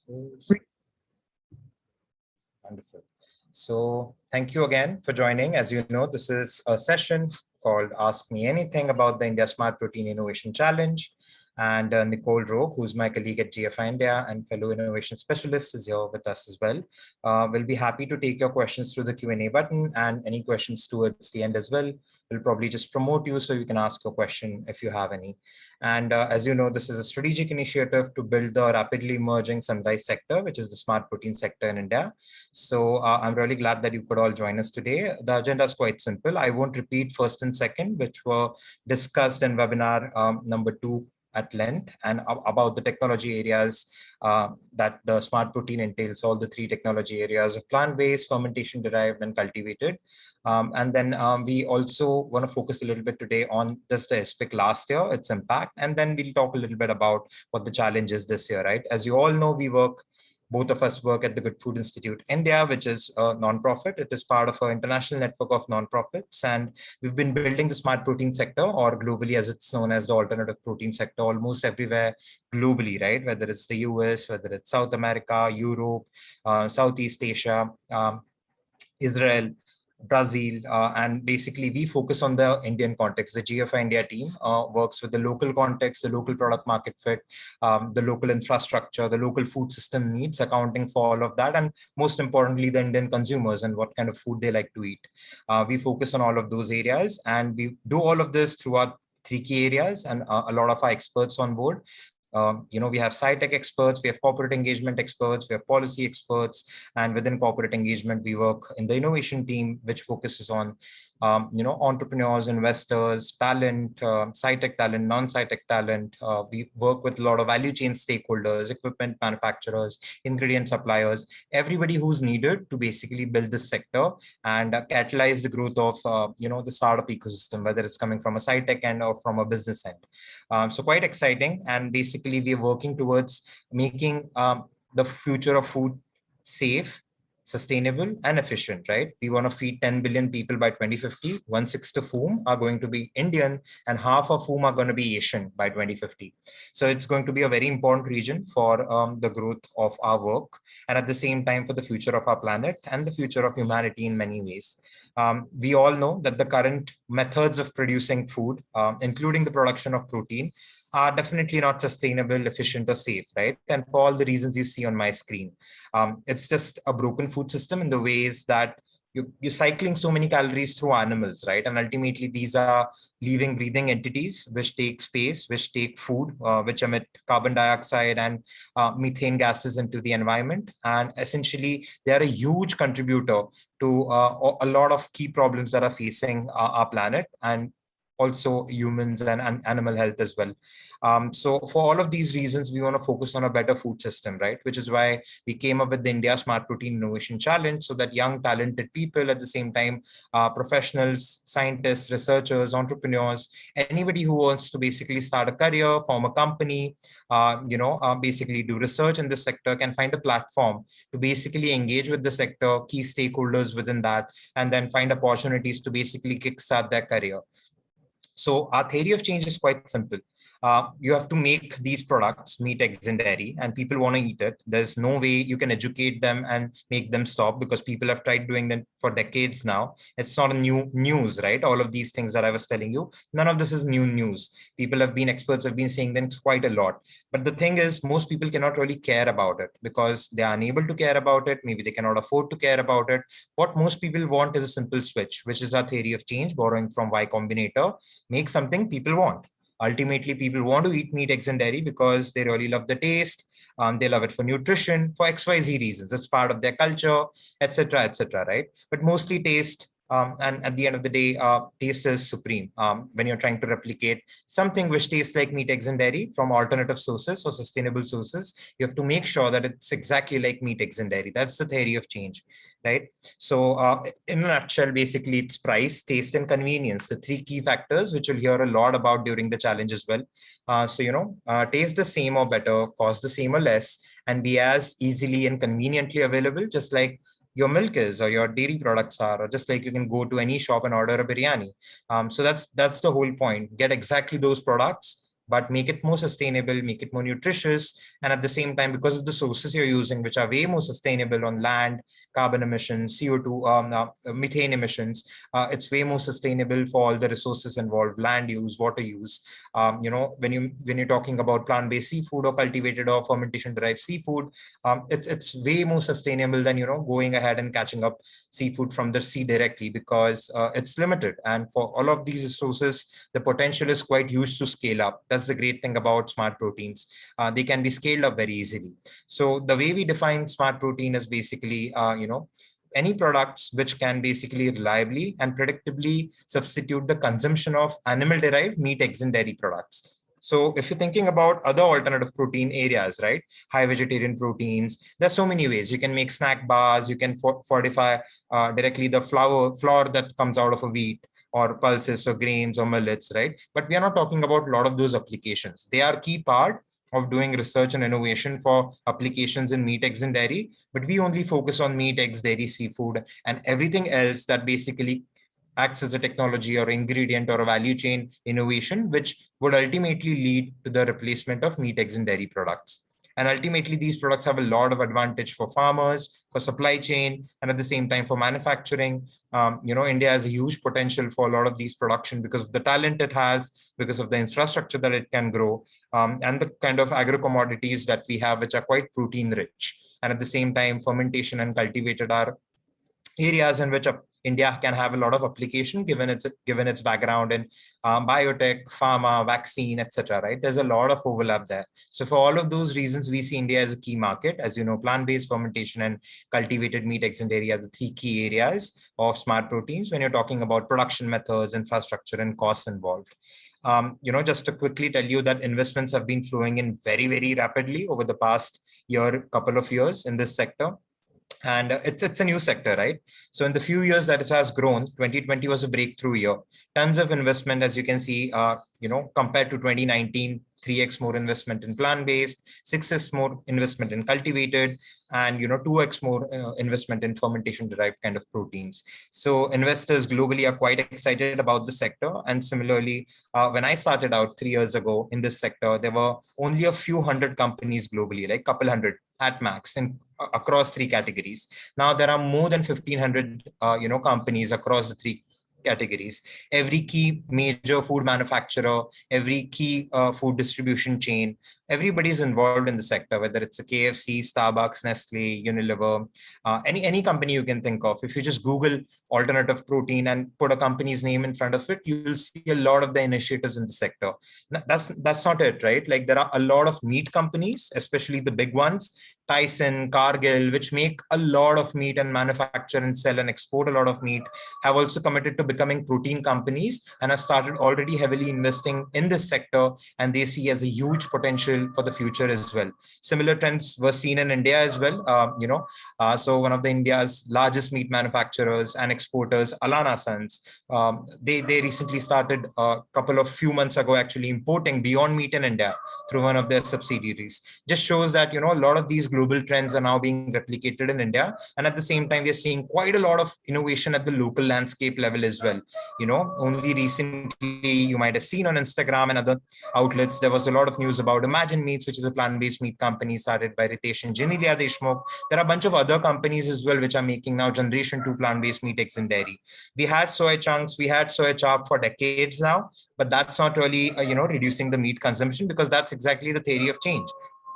Wonderful. So thank you again for joining. As you know, this is a session called Ask Me Anything about the India Smart Protein Innovation Challenge. And Nicole Roque, who's my colleague at GFI India and fellow innovation specialist, is here with us as well. We'll be happy to take your questions through the Q&A button and any questions towards the end as well. We'll probably just promote you so you can ask your question if you have any. And as you know, this is a strategic initiative to build the rapidly emerging sunrise sector, which is the smart protein sector in India. So I'm really glad that you could all join us today. The agenda is quite simple. I won't repeat first and second, which were discussed in webinar number 2 at length, and about the technology areas that the smart protein entails, all the 3 technology areas of plant-based, fermentation derived, and cultivated. And then we also want to focus a little bit today on just the ISPIC last year, its impact, and then we'll talk a little bit about what the challenge is this year, right? As you all know, both of us work at the Good Food Institute India, which is a non-profit. It is part of our international network of non-profits. And we've been building the smart protein sector, or globally as it's known as the alternative protein sector, almost everywhere globally, right? Whether it's the US, whether it's South America, Europe, Southeast Asia, Israel, Brazil, and basically we focus on the Indian context. The GFI India team works with the local context, the local product market fit, the local infrastructure, the local food system needs, accounting for all of that, and most importantly, the Indian consumers and what kind of food they like to eat. We focus on all of those areas, and we do all of this throughout 3 key areas, and a lot of our experts on board. We have scitec experts, we have corporate engagement experts, we have policy experts, and within corporate engagement, we work in the innovation team, which focuses on entrepreneurs, investors, talent, scitec talent, non-scitec talent. We work with a lot of value chain stakeholders, equipment manufacturers, ingredient suppliers, everybody who's needed to basically build this sector and catalyze the growth of the startup ecosystem, whether it's coming from a scitec end or from a business end. So quite exciting, and basically we are working towards making the future of food safe, sustainable, and efficient, right? We want to feed 10 billion people by 2050, 1/6 of whom are going to be Indian and half of whom are going to be Asian by 2050. So it's going to be a very important region for the growth of our work, and at the same time for the future of our planet and the future of humanity in many ways. We all know that the current methods of producing food, including the production of protein, are definitely not sustainable, efficient, or safe, right? And for all the reasons you see on my screen. It's just a broken food system in the ways that you're cycling so many calories through animals, right? And ultimately, these are living, breathing entities which take space, which take food, which emit carbon dioxide and methane gases into the environment. And essentially, they are a huge contributor to a lot of key problems that are facing our planet, and also humans and animal health as well. So for all of these reasons, we want to focus on a better food system, right? Which is why we came up with the India Smart Protein Innovation Challenge, so that young, talented people, at the same time, professionals, scientists, researchers, entrepreneurs, anybody who wants to basically start a career, form a company, basically do research in the sector, can find a platform to basically engage with the sector, key stakeholders within that, and then find opportunities to basically kickstart their career. So our theory of change is quite simple. You have to make these products, meat, eggs, and dairy, and people want to eat it. There's no way you can educate them and make them stop, because people have tried doing them for decades now. It's not a new news, right? All of these things that I was telling you, none of this is new news. Experts have been saying them quite a lot. But the thing is, most people cannot really care about it because they are unable to care about it. Maybe they cannot afford to care about it. What most people want is a simple switch, which is our theory of change, borrowing from Y Combinator. Make something people want. Ultimately, people want to eat meat, eggs, and dairy because they really love the taste. They love it for nutrition, for XYZ reasons. It's part of their culture, etc., right? But mostly taste. And at the end of the day, taste is supreme. When you're trying to replicate something which tastes like meat, eggs, and dairy from alternative sources or sustainable sources, you have to make sure that it's exactly like meat, eggs, and dairy. That's the theory of change, right? So in a nutshell, basically, it's price, taste, and convenience, the 3 key factors, which you'll hear a lot about during the challenge as well. Taste the same or better, cost the same or less, and be as easily and conveniently available, just like your milk is, or your dairy products are, or just like you can go to any shop and order a biryani. So that's the whole point. Get exactly those products but make it more sustainable, make it more nutritious. And at the same time, because of the sources you're using, which are way more sustainable on land, carbon emissions, CO2, methane emissions, it's way more sustainable for all the resources involved, land use, water use. When you're talking about plant-based seafood or cultivated or fermentation-derived seafood, it's way more sustainable than going ahead and catching up seafood from the sea directly, because it's limited. And for all of these resources, the potential is quite huge to scale up. That's the great thing about smart proteins. They can be scaled up very easily. So the way we define smart protein is basically, any products which can basically reliably and predictably substitute the consumption of animal-derived meat, eggs, and dairy products. So if you're thinking about other alternative protein areas, right, high vegetarian proteins, there's so many ways. You can make snack bars, you can fortify directly the flour that comes out of a wheat, or pulses or grains or millets, right? But we are not talking about a lot of those applications. They are key part of doing research and innovation for applications in meat, eggs, and dairy, but we only focus on meat, eggs, dairy, seafood, and everything else that basically acts as a technology or ingredient or a value chain innovation, which would ultimately lead to the replacement of meat, eggs, and dairy products. And ultimately, these products have a lot of advantage for farmers, for supply chain, and at the same time for manufacturing. India has a huge potential for a lot of these production because of the talent it has, because of the infrastructure that it can grow, and the kind of agro commodities that we have, which are quite protein rich. And at the same time, fermentation and cultivated are areas in which India can have a lot of application given its background in biotech, pharma, vaccine, etc. Right? There's a lot of overlap there. So for all of those reasons, we see India as a key market. As you know, plant-based, fermentation, and cultivated meat, eggs, and dairy are the three key areas of smart proteins when you're talking about production methods, infrastructure, and costs involved. Just to quickly tell you that investments have been flowing in very, very rapidly over the past couple of years in this sector. And it's a new sector, right? So in the few years that it has grown, 2020 was a breakthrough year. Tons of investment, as you can see, compared to 2019, 3x more investment in plant-based, 6x more investment in cultivated, and 2x more investment in fermentation-derived kind of proteins. So investors globally are quite excited about the sector. And similarly, when I started out 3 years ago in this sector, there were only a few hundred companies globally, like couple hundred at max, and across three categories. Now there are more than 1,500 companies across the three categories. Every key major food manufacturer, every key food distribution chain, everybody is involved in the sector, whether it's a KFC, Starbucks, Nestle, Unilever, any company you can think of. If you just Google alternative protein and put a company's name in front of it, you'll see a lot of the initiatives in the sector. That's not it, right? Like there are a lot of meat companies, especially the big ones, Tyson, Cargill, which make a lot of meat and manufacture and sell and export a lot of meat, have also committed to becoming protein companies and have started already heavily investing in this sector, and they see as a huge potential for the future as well. Similar trends were seen in India as well. So one of the India's largest meat manufacturers and exporters, Alana Sons, they recently started a few months ago actually importing Beyond Meat in India through one of their subsidiaries. Just shows that a lot of these global trends are now being replicated in India, and at the same time we are seeing quite a lot of innovation at the local landscape level as well. Only recently you might have seen on Instagram and other outlets, there was a lot of news about Imagine Meats, which is a plant-based meat company started by Ritesh and Jenilia Deshmukh. There are a bunch of other companies as well which are making now generation 2 plant-based meat, eggs, and dairy. We had soy chunks, we had soy chop for decades now, but that's not really reducing the meat consumption, because that's exactly the theory of change.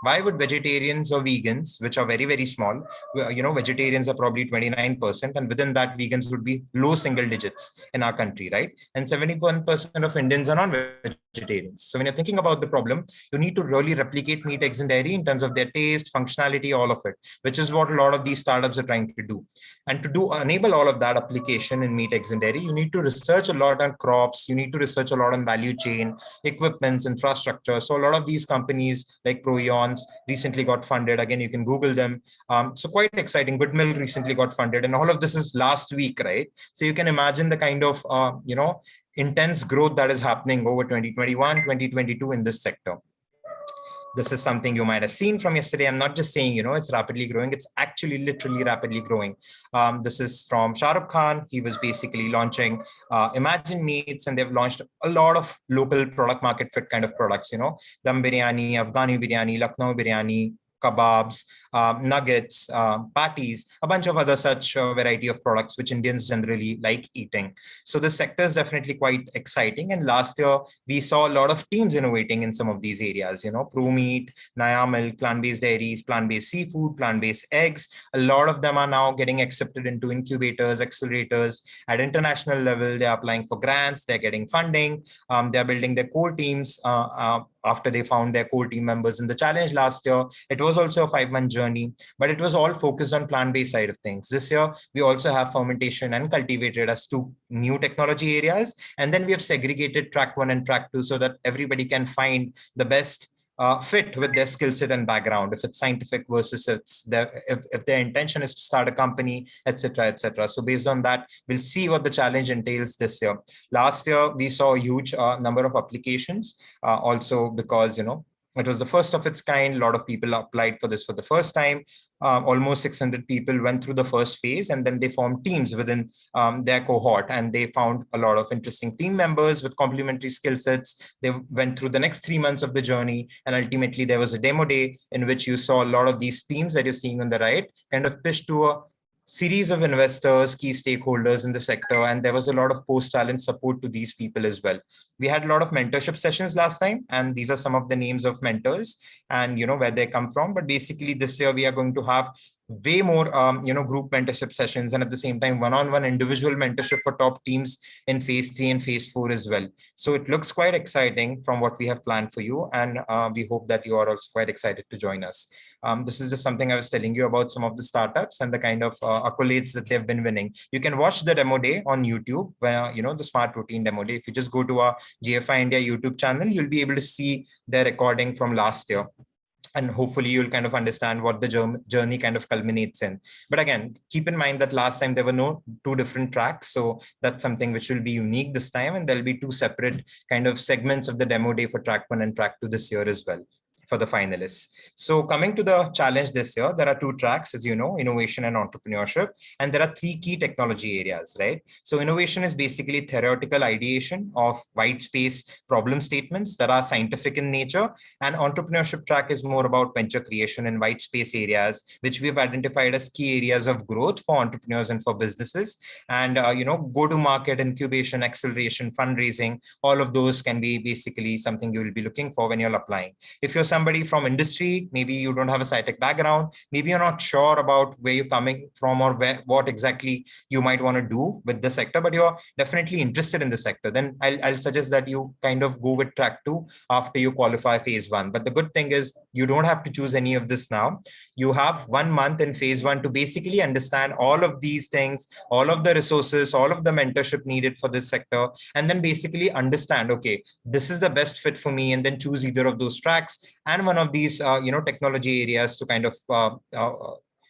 Why would vegetarians or vegans, which are very, very small, vegetarians are probably 29%, and within that vegans would be low single digits in our country, right? And 71% of Indians are non-vegetarians. So when you're thinking about the problem, you need to really replicate meat, eggs, and dairy in terms of their taste, functionality, all of it, which is what a lot of these startups are trying to do. And to enable all of that application in meat, eggs, and dairy, you need to research a lot on crops, you need to research a lot on value chain, equipments, infrastructure. So a lot of these companies like Proion recently got funded. Again, you can Google them. So quite exciting. Good Milk recently got funded, and all of this is last week, right? So you can imagine the kind of intense growth that is happening over 2021, 2022 in this sector. This is something you might have seen from yesterday. I'm not just saying, it's rapidly growing. It's actually literally rapidly growing. This is from Shah Rukh Khan. He was basically launching Imagine Meats, and they've launched a lot of local product market fit kind of products, dum biryani, Afghani biryani, Lucknow biryani, kebabs, nuggets, patties, a bunch of other such variety of products which Indians generally like eating. So the sector is definitely quite exciting. And last year, we saw a lot of teams innovating in some of these areas, ProMeat, Naya Milk, plant-based dairies, plant-based seafood, plant-based eggs. A lot of them are now getting accepted into incubators, accelerators. At international level, they're applying for grants, they're getting funding, they're building their core teams after they found their core team members in the challenge last year. It was also a 5-month journey, but it was all focused on plant-based side of things. This year, we also have fermentation and cultivated as 2 new technology areas. And then we have segregated track 1 and track 2 so that everybody can find the best fit with their skill set and background, if it's scientific versus if their intention is to start a company, etc., etc. So based on that, we'll see what the challenge entails this year. Last year, we saw a huge number of applications, also because, it was the first of its kind. A lot of people applied for this for the first time. Almost 600 people went through the first phase, and then they formed teams within their cohort, and they found a lot of interesting team members with complementary skill sets. They went through the next 3 months of the journey, and ultimately there was a demo day in which you saw a lot of these teams that you're seeing on the right kind of pitched to a series of investors, key stakeholders in the sector, and there was a lot of post-talent support to these people as well. We had a lot of mentorship sessions last time, and these are some of the names of mentors and where they come from. But basically this year we are going to have way more group mentorship sessions, and at the same time one-on-one individual mentorship for top teams in phase 3 and phase 4 as well. So it looks quite exciting from what we have planned for you, and we hope that you are also quite excited to join us. This is just something I was telling you about some of the startups and the kind of accolades that they've been winning. You can watch the demo day on YouTube, where the Smart Protein demo day. If you just go to our GFI India YouTube channel, you'll be able to see their recording from last year. And hopefully you'll kind of understand what the journey kind of culminates in. But again, keep in mind that last time there were no 2 different tracks. So that's something which will be unique this time. And there'll be 2 separate kind of segments of the demo day for track 1 and track 2 this year as well for the finalists. So coming to the challenge this year, there are 2 tracks, as you know, innovation and entrepreneurship, and there are 3 key technology areas, right? So innovation is basically theoretical ideation of white space problem statements that are scientific in nature, and entrepreneurship track is more about venture creation in white space areas, which we've identified as key areas of growth for entrepreneurs and for businesses. And, go-to-market, incubation, acceleration, fundraising, all of those can be basically something you will be looking for when you're applying. If you're somebody from industry, maybe you don't have a scitec background, maybe you're not sure about where you're coming from or what exactly you might want to do with the sector, but you're definitely interested in the sector, then I'll suggest that you kind of go with track 2 after you qualify phase 1. But the good thing is you don't have to choose any of this now. You have 1 month in phase 1 to basically understand all of these things, all of the resources, all of the mentorship needed for this sector, and then basically understand, okay, this is the best fit for me, and then choose either of those tracks and one of these, technology areas to kind of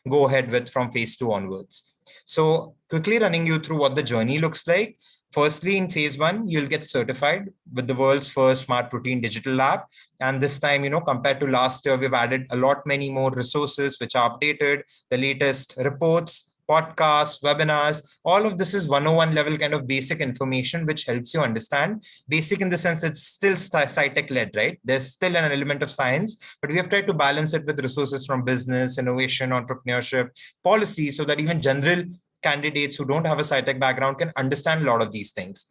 go ahead with from phase 2 onwards. So quickly running you through what the journey looks like. Firstly, in phase 1, you'll get certified with the world's first smart protein digital lab. And this time, compared to last year, we've added a lot many more resources which are updated, the latest reports, podcasts, webinars, all of this is 101 level kind of basic information, which helps you understand. Basic in the sense it's still scitec led, right? There's still an element of science, but we have tried to balance it with resources from business, innovation, entrepreneurship, policy, so that even general candidates who don't have a scitec background can understand a lot of these things.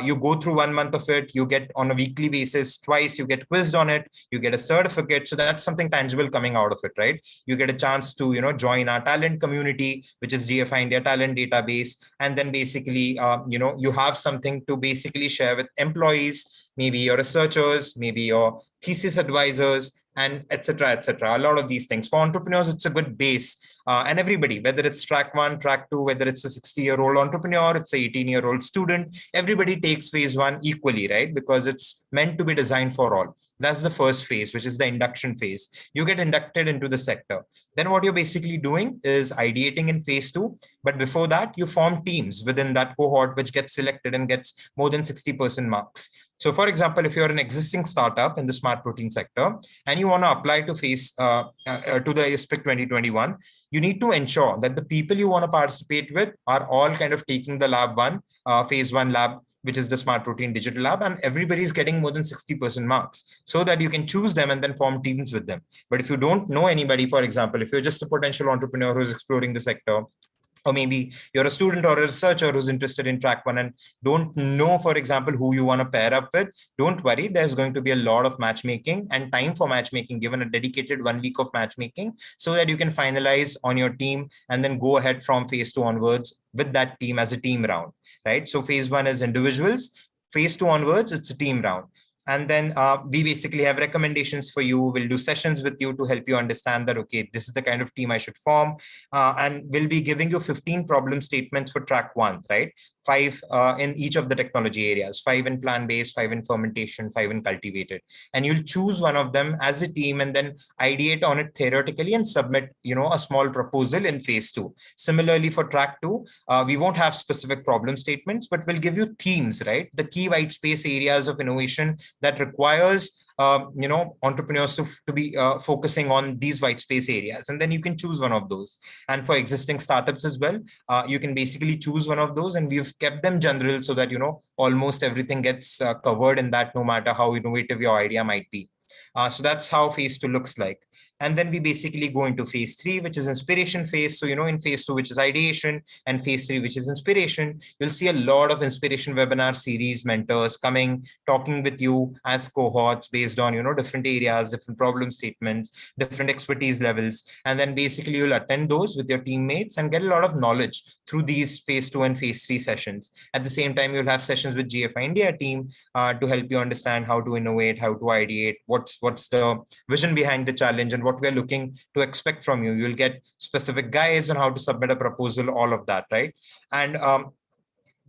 You go through 1 month of it, you get on a weekly basis, twice, you get quizzed on it, you get a certificate. So that's something tangible coming out of it, right? You get a chance to, join our talent community, which is GFI India talent database. And then basically, you have something to basically share with employees, maybe your researchers, maybe your thesis advisors, and etc., etc. A lot of these things. For entrepreneurs, it's a good base. And everybody, whether it's track 1, track 2, whether it's a 60-year-old entrepreneur, it's an 18-year-old student, everybody takes phase 1 equally, right? Because it's meant to be designed for all. That's the first phase, which is the induction phase. You get inducted into the sector. Then what you're basically doing is ideating in phase 2. But before that, you form teams within that cohort, which gets selected and gets more than 60% marks. So for example, if you're an existing startup in the smart protein sector and you want to apply to to the ISPIC 2021, you need to ensure that the people you want to participate with are all kind of taking the phase one lab, which is the smart protein digital lab, and everybody's getting more than 60% marks so that you can choose them and then form teams with them. But if you don't know anybody, for example, if you're just a potential entrepreneur who's exploring the sector, or maybe you're a student or a researcher who's interested in track one and don't know, for example, who you want to pair up with, don't worry. There's going to be a lot of matchmaking and time for matchmaking, given a dedicated 1 week of matchmaking, so that you can finalize on your team and then go ahead from phase two onwards with that team as a team round, right? So phase one is individuals. Phase two onwards, it's a team round. And then we basically have recommendations for you. We'll do sessions with you to help you understand that, okay, this is the kind of team I should form. And we'll be giving you 15 problem statements for track one, right? 5 in each of the technology areas, 5 in plant-based, 5 in fermentation, 5 in cultivated. And you'll choose one of them as a team and then ideate on it theoretically and submit, a small proposal in phase two. Similarly, for track two, we won't have specific problem statements, but we'll give you themes, right? The key white space areas of innovation that requires entrepreneurs to be focusing on these white space areas, and then you can choose one of those. And for existing startups as well, you can basically choose one of those, and we've kept them general so that almost everything gets covered in that, no matter how innovative your idea might be. So that's how phase two looks like. And then we basically go into phase three, which is inspiration phase. So, in phase two, which is ideation, and phase three, which is inspiration, you'll see a lot of inspiration webinar series, mentors coming, talking with you as cohorts based on, different areas, different problem statements, different expertise levels. And then basically you'll attend those with your teammates and get a lot of knowledge through these phase two and phase three sessions. At the same time, you'll have sessions with GFI India team to help you understand how to innovate, how to ideate, what's the vision behind the challenge, and what we're looking to expect from you. You'll get specific guides on how to submit a proposal, all of that, right? And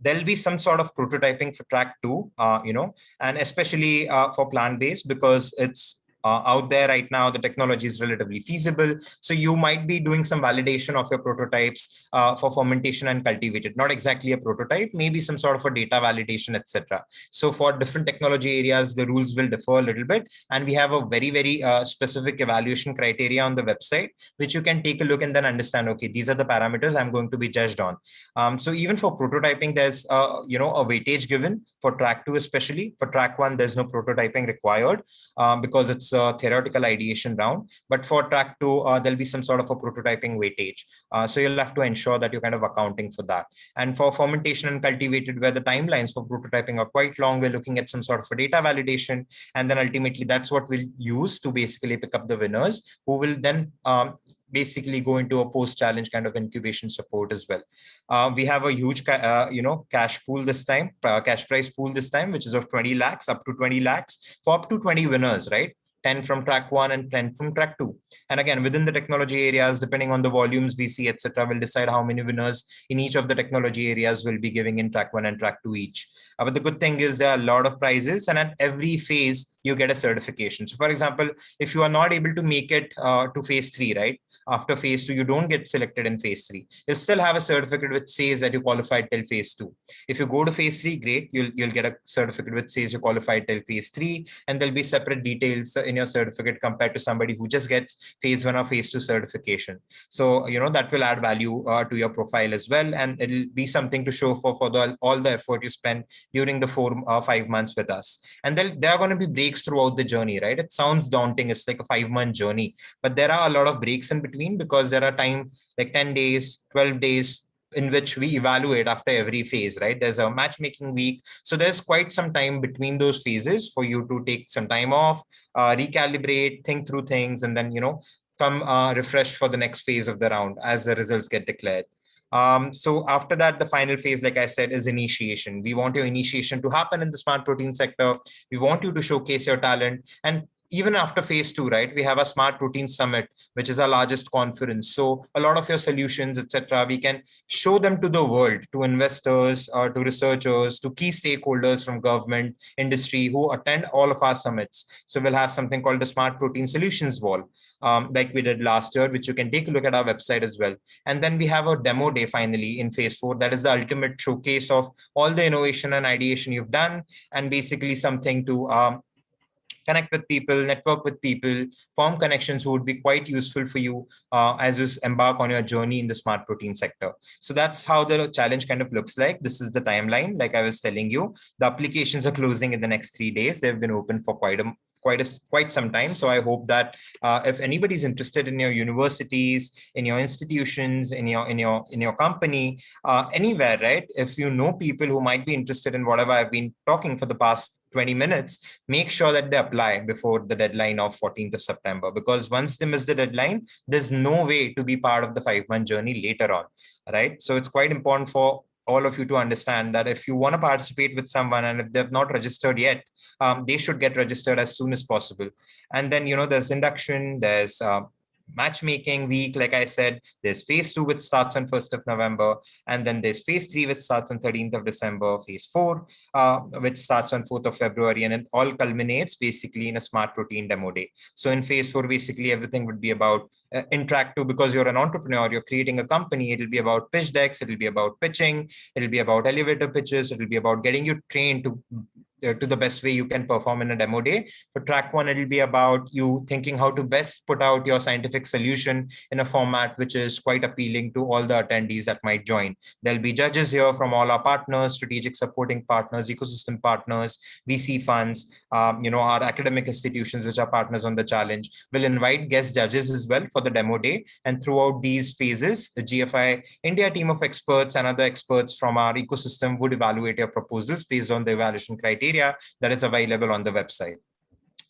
there'll be some sort of prototyping for track two, and especially for plant-based, because it's out there right now, the technology is relatively feasible. So you might be doing some validation of your prototypes for fermentation and cultivated, not exactly a prototype, maybe some sort of a data validation, etc. So for different technology areas, the rules will differ a little bit. And we have a very, very specific evaluation criteria on the website, which you can take a look and then understand, okay, these are the parameters I'm going to be judged on. So even for prototyping, there's, a weightage given for track two, especially. For track one, there's no prototyping required because it's theoretical ideation round. But for track two, there'll be some sort of a prototyping weightage. So you'll have to ensure that you're kind of accounting for that. And for fermentation and cultivated, where the timelines for prototyping are quite long, we're looking at some sort of a data validation. And then ultimately, that's what we'll use to basically pick up the winners, who will then basically go into a post-challenge kind of incubation support as well. We have a huge, cash pool this time, cash prize pool this time, which is of 20 lakhs, up to 20 lakhs for up to 20 winners, right? 10 from track one and 10 from track two. And again, within the technology areas, depending on the volumes we see, etc., we'll decide how many winners in each of the technology areas will be giving in track one and track two each. But the good thing is there are a lot of prizes, and at every phase, you get a certification. So for example, if you are not able to make it to phase three, right? After phase two, you don't get selected in phase three. You'll still have a certificate which says that you qualified till phase two. If you go to phase three, great. You'll get a certificate which says you qualified till phase three, and there'll be separate details in your certificate compared to somebody who just gets phase one or phase two certification. So, that will add value to your profile as well. And it'll be something to show for all the effort you spend during the 5 months with us. And there are going to be breaks throughout the journey, right? It sounds daunting. It's like a 5-month journey, but there are a lot of breaks in between, because there are time like 10 days, 12 days, in which we evaluate after every phase, right? There's a matchmaking week. So there's quite some time between those phases for you to take some time off, recalibrate, think through things, and then, come refreshed for the next phase of the round as the results get declared. So after that, the final phase, like I said, is initiation. We want your initiation to happen in the smart protein sector. We want you to showcase your talent. And even after phase 2, right, we have a smart protein summit, which is our largest conference. So a lot of your solutions, etc., we can show them to the world, to investors, to researchers, to key stakeholders from government, industry who attend all of our summits. So we'll have something called the Smart Protein Solutions Wall, like we did last year, which you can take a look at our website as well. And then we have a demo day finally in phase 4. That is the ultimate showcase of all the innovation and ideation you've done, and basically something to connect with people, network with people, form connections who would be quite useful for you as you embark on your journey in the smart protein sector. So that's how the challenge kind of looks like. This is the timeline. Like I was telling you, the applications are closing in the next 3 days. They've been open for quite some time. So I hope that if anybody's interested in your universities, in your institutions, in your company, anywhere, right? If you know people who might be interested in whatever I've been talking for the past 20 minutes, make sure that they apply before the deadline of 14th of September, because once they miss the deadline, there's no way to be part of the 5-month journey later on, right? So it's quite important for all of you to understand that if you want to participate with someone and if they've not registered yet, they should get registered as soon as possible. And then, there's induction, there's matchmaking week, like I said, there's phase 2, which starts on 1st of November, and then there's phase 3, which starts on 13th of December, phase 4, which starts on 4th of February, and it all culminates basically in a smart protein demo day. So in phase 4, basically everything would be about interactive, because you're an entrepreneur, you're creating a company. It'll be about pitch decks, it'll be about pitching, it'll be about elevator pitches, it'll be about getting you trained to the best way you can perform in a demo day. For track 1, it'll be about you thinking how to best put out your scientific solution in a format which is quite appealing to all the attendees that might join. There'll be judges here from all our partners, strategic supporting partners, ecosystem partners, VC funds, our academic institutions, which are partners on the challenge. We'll invite guest judges as well for the demo day. And throughout these phases, the GFI India team of experts and other experts from our ecosystem would evaluate your proposals based on the evaluation criteria that is available on the website.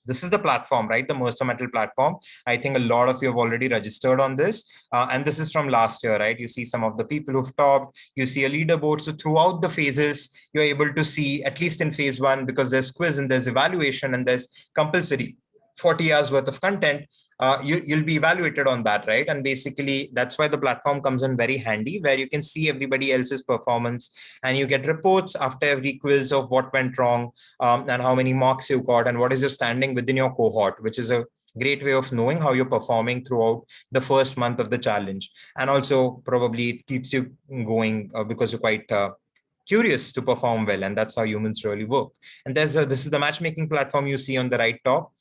This is the platform, right? The Mercer Metal platform. I think a lot of you have already registered on this. And this is from last year, right? You see some of the people who've topped, you see a leaderboard. So throughout the phases, you're able to see, at least in phase 1, because there's quiz and there's evaluation and there's compulsory 40 hours worth of content, you'll be evaluated on that, right? And basically, that's why the platform comes in very handy, where you can see everybody else's performance and you get reports after every quiz of what went wrong, and how many marks you got and what is your standing within your cohort, which is a great way of knowing how you're performing throughout the first month of the challenge. And also probably it keeps you going because you're quite curious to perform well, and that's how humans really work. And this is the matchmaking platform you see on the right top,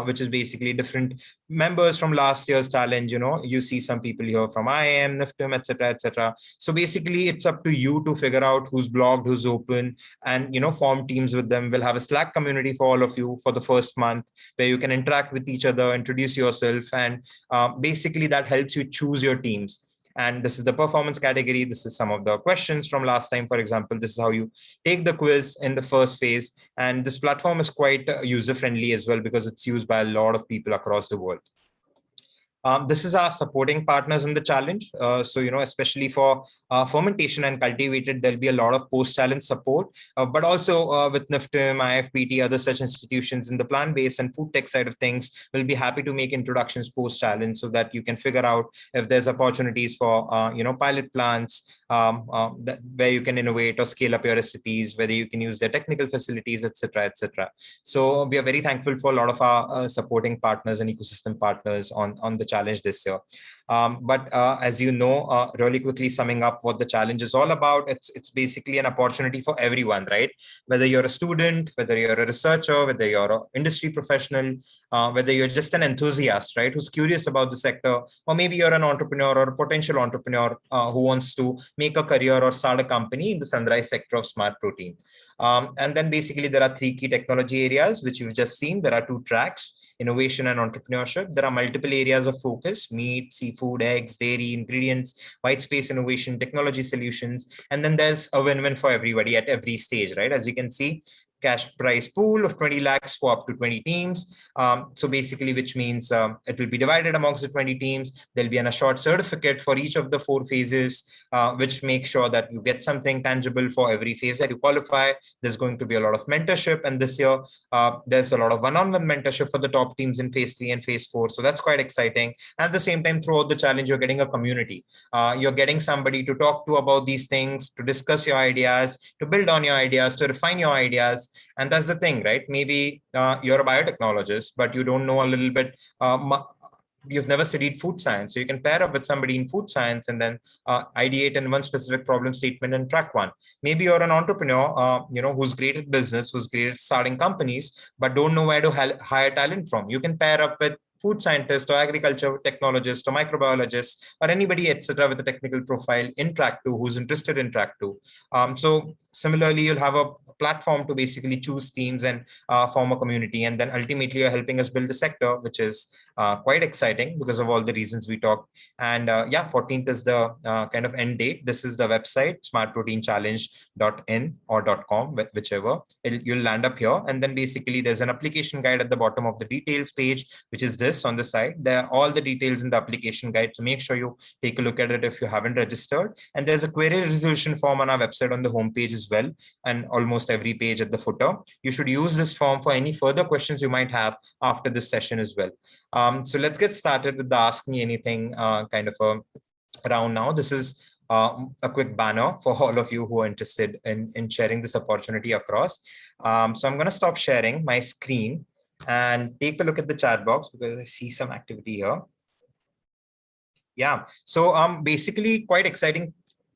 which is basically different members from last year's challenge. You see some people here from IIM, NIFTM, etc., etc. So basically, it's up to you to figure out who's blogged, who's open, and form teams with them. We'll have a Slack community for all of you for the first month, where you can interact with each other, introduce yourself, and basically that helps you choose your teams. And this is the performance category. This is some of the questions from last time. For example, this is how you take the quiz in the first phase. And this platform is quite user-friendly as well, because it's used by a lot of people across the world. This is our supporting partners in the challenge. So, especially for fermentation and cultivated, there'll be a lot of post-challenge support, but also with NIFTM, IFPT, other such institutions in the plant-based and food tech side of things, we'll be happy to make introductions post-challenge so that you can figure out if there's opportunities for, pilot plants, where you can innovate or scale up your recipes, whether you can use their technical facilities, etc., etc. So we are very thankful for a lot of our supporting partners and ecosystem partners on the challenge this year. But as you know, really quickly summing up what the challenge is all about, it's basically an opportunity for everyone, right? Whether you're a student, whether you're a researcher, whether you're an industry professional, whether you're just an enthusiast, right, who's curious about the sector, or maybe you're an entrepreneur or a potential entrepreneur who wants to make a career or start a company in the sunrise sector of smart protein. And then basically there are 3 key technology areas, which you've just seen. There are 2 tracks: innovation and entrepreneurship. There are multiple areas of focus: meat, seafood, eggs, dairy, ingredients, white space innovation, technology solutions. And then there's a win-win for everybody at every stage, right? As you can see, cash prize pool of 20 lakhs for up to 20 teams. So basically, which means it will be divided amongst the 20 teams. There'll be an assured certificate for each of the 4 phases, which makes sure that you get something tangible for every phase that you qualify. There's going to be a lot of mentorship. And this year, there's a lot of one-on-one mentorship for the top teams in phase 3 and phase 4. So that's quite exciting. And at the same time, throughout the challenge, you're getting a community. You're getting somebody to talk to about these things, to discuss your ideas, to build on your ideas, to refine your ideas. And that's the thing, right? Maybe you're a biotechnologist, but you don't know a little bit, you've never studied food science. So you can pair up with somebody in food science and then ideate in one specific problem statement and track one. Maybe you're an entrepreneur, who's great at business, who's great at starting companies, but don't know where to hire talent from. You can pair up with food scientist or agriculture technologist or microbiologist or anybody, etc., with a technical profile in track 2 who's interested in track 2. So similarly, you'll have a platform to basically choose teams and form a community. And then ultimately, you're helping us build the sector, which is quite exciting because of all the reasons we talked. And 14th is the kind of end date. This is the website, smartproteinchallenge.in or .com, whichever. You'll land up here. And then basically, there's an application guide at the bottom of the details page, which is this on the side. There are all the details in the application guide. So make sure you take a look at it if you haven't registered. And there's a query resolution form on our website on the homepage as well, and almost every page at the footer. You should use this form for any further questions you might have after this session as well. So let's get started with the Ask Me Anything kind of a round now. This is a quick banner for all of you who are interested in sharing this opportunity across. So I'm going to stop sharing my screen and take a look at the chat box because I see some activity here. Yeah, so basically quite exciting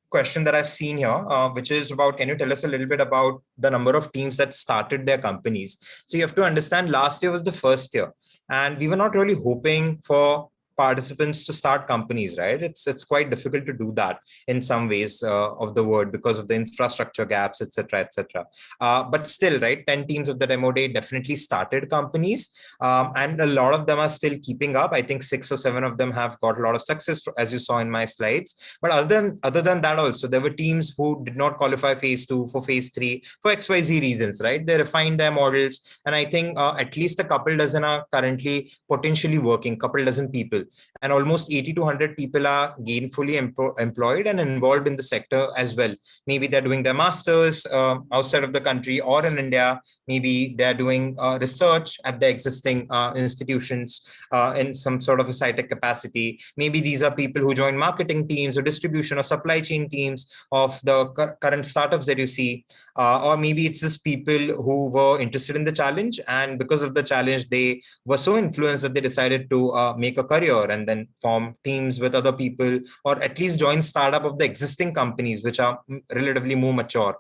question that I've seen here, which is about, can you tell us a little bit about the number of teams that started their companies? So you have to understand, last year was the first year and we were not really hoping for participants to start companies, right? It's quite difficult to do that in some ways of the word because of the infrastructure gaps, etc., etc. But still, right, 10 teams of the demo day definitely started companies, and a lot of them are still keeping up. I think 6 or 7 of them have got a lot of success, as you saw in my slides. But other than that, also there were teams who did not qualify phase 2 for phase 3 for XYZ reasons, right? They refined their models, and I think at least a couple dozen are currently potentially working, couple dozen people. And almost 80 to 100 people are gainfully employed and involved in the sector as well. Maybe they're doing their masters outside of the country or in India. Maybe they're doing research at the existing institutions in some sort of a scitec capacity. Maybe these are people who join marketing teams or distribution or supply chain teams of the current startups that you see. Or maybe it's just people who were interested in the challenge, and because of the challenge, they were so influenced that they decided to make a career and then form teams with other people, or at least join startup of the existing companies, which are relatively more mature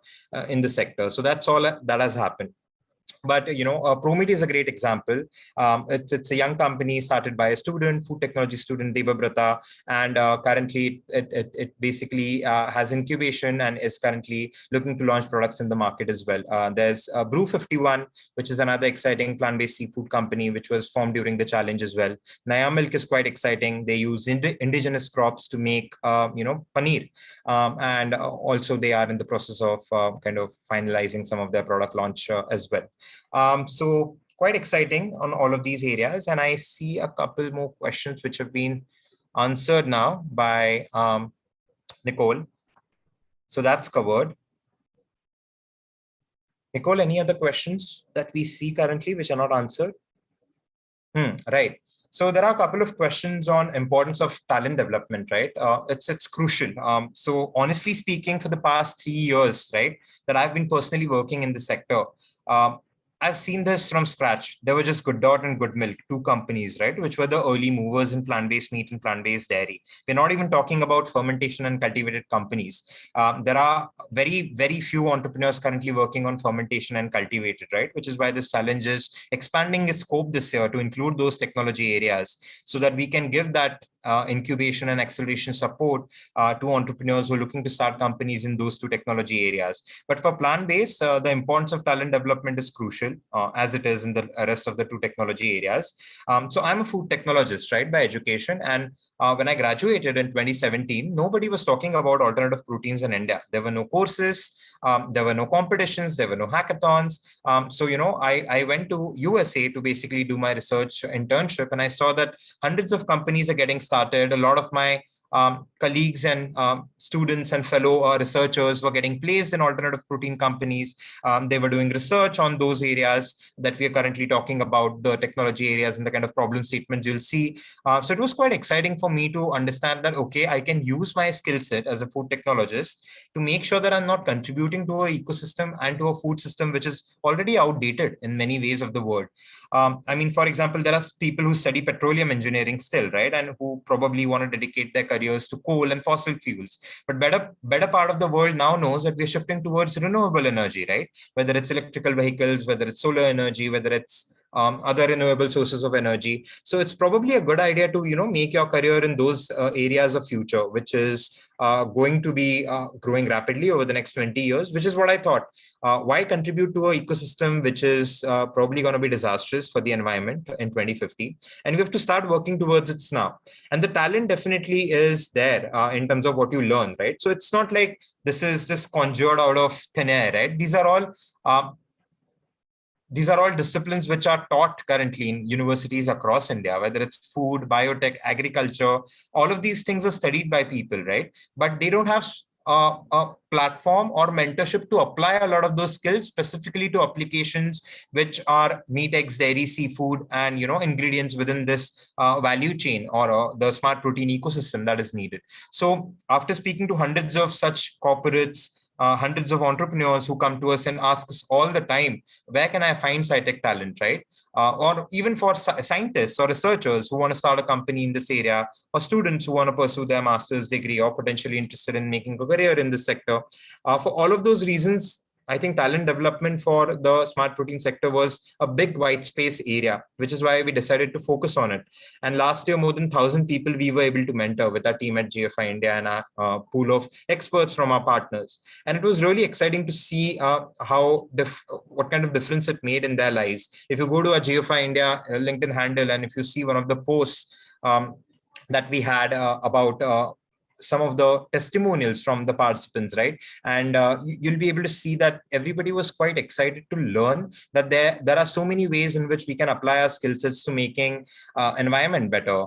in the sector. So that's all that has happened. But Promeet is a great example. It's a young company started by a student, food technology student, Debabrata, and currently it basically has incubation and is currently looking to launch products in the market as well. There's Brew 51, which is another exciting plant-based seafood company, which was formed during the challenge as well. Naya Milk is quite exciting. They use indigenous crops to make paneer, and also they are in the process of kind of finalizing some of their product launch as well. So quite exciting on all of these areas. And I see a couple more questions which have been answered now by Nicole. So that's covered. Nicole, any other questions that we see currently which are not answered? Right. So there are a couple of questions on importance of talent development, right? It's crucial. So honestly speaking, for the past 3 years, right, that I've been personally working in the sector, I've seen this from scratch. There were just Good Dot and Good Milk, 2 companies, right, which were the early movers in plant-based meat and plant-based dairy. We're not even talking about fermentation and cultivated companies. There are very, very few entrepreneurs currently working on fermentation and cultivated, right, which is why this challenge is expanding its scope this year to include those technology areas so that we can give that incubation and acceleration support to entrepreneurs who are looking to start companies in those 2 technology areas. But for plant-based, the importance of talent development is crucial, as it is in the rest of the 2 technology areas. So I'm a food technologist, right, by education. And when I graduated in 2017, nobody was talking about alternative proteins in India. There were no courses. There were no competitions, there were no hackathons. So, I went to USA to basically do my research internship, and I saw that hundreds of companies are getting started. A lot of my colleagues and students and fellow researchers were getting placed in alternative protein companies. They were doing research on those areas that we are currently talking about, the technology areas and the kind of problem statements you'll see. So it was quite exciting for me to understand that, okay, I can use my skill set as a food technologist to make sure that I'm not contributing to an ecosystem and to a food system which is already outdated in many ways of the world. I mean, for example, there are people who study petroleum engineering still, right? And who probably want to dedicate their careers to coal and fossil fuels. But better part of the world now knows that we're shifting towards renewable energy, right? Whether it's electrical vehicles, whether it's solar energy, whether it's other renewable sources of energy. So it's probably a good idea to, make your career in those areas of future, which is going to be growing rapidly over the next 20 years, which is what I thought. Why contribute to an ecosystem which is probably going to be disastrous for the environment in 2050? And we have to start working towards it now. And the talent definitely is there in terms of what you learn, right? So it's not like this is just conjured out of thin air, right? These are all disciplines which are taught currently in universities across India, whether it's food, biotech, agriculture. All of these things are studied by people, right? But they don't have a platform or mentorship to apply a lot of those skills specifically to applications which are meat, eggs, dairy, seafood, and ingredients within this value chain or the smart protein ecosystem that is needed. So after speaking to hundreds of such corporates, hundreds of entrepreneurs who come to us and ask us all the time, where can I find scitec talent, right? Or even for scientists or researchers who want to start a company in this area, or students who want to pursue their master's degree or potentially interested in making a career in this sector. For all of those reasons, I think talent development for the smart protein sector was a big white space area, which is why we decided to focus on it. And last year, more than 1,000 people we were able to mentor with our team at GFI India and our pool of experts from our partners. And it was really exciting to see what kind of difference it made in their lives. If you go to our GFI India LinkedIn handle, and if you see one of the posts that we had about some of the testimonials from the participants, right? And you'll be able to see that everybody was quite excited to learn that there are so many ways in which we can apply our skill sets to making environment better,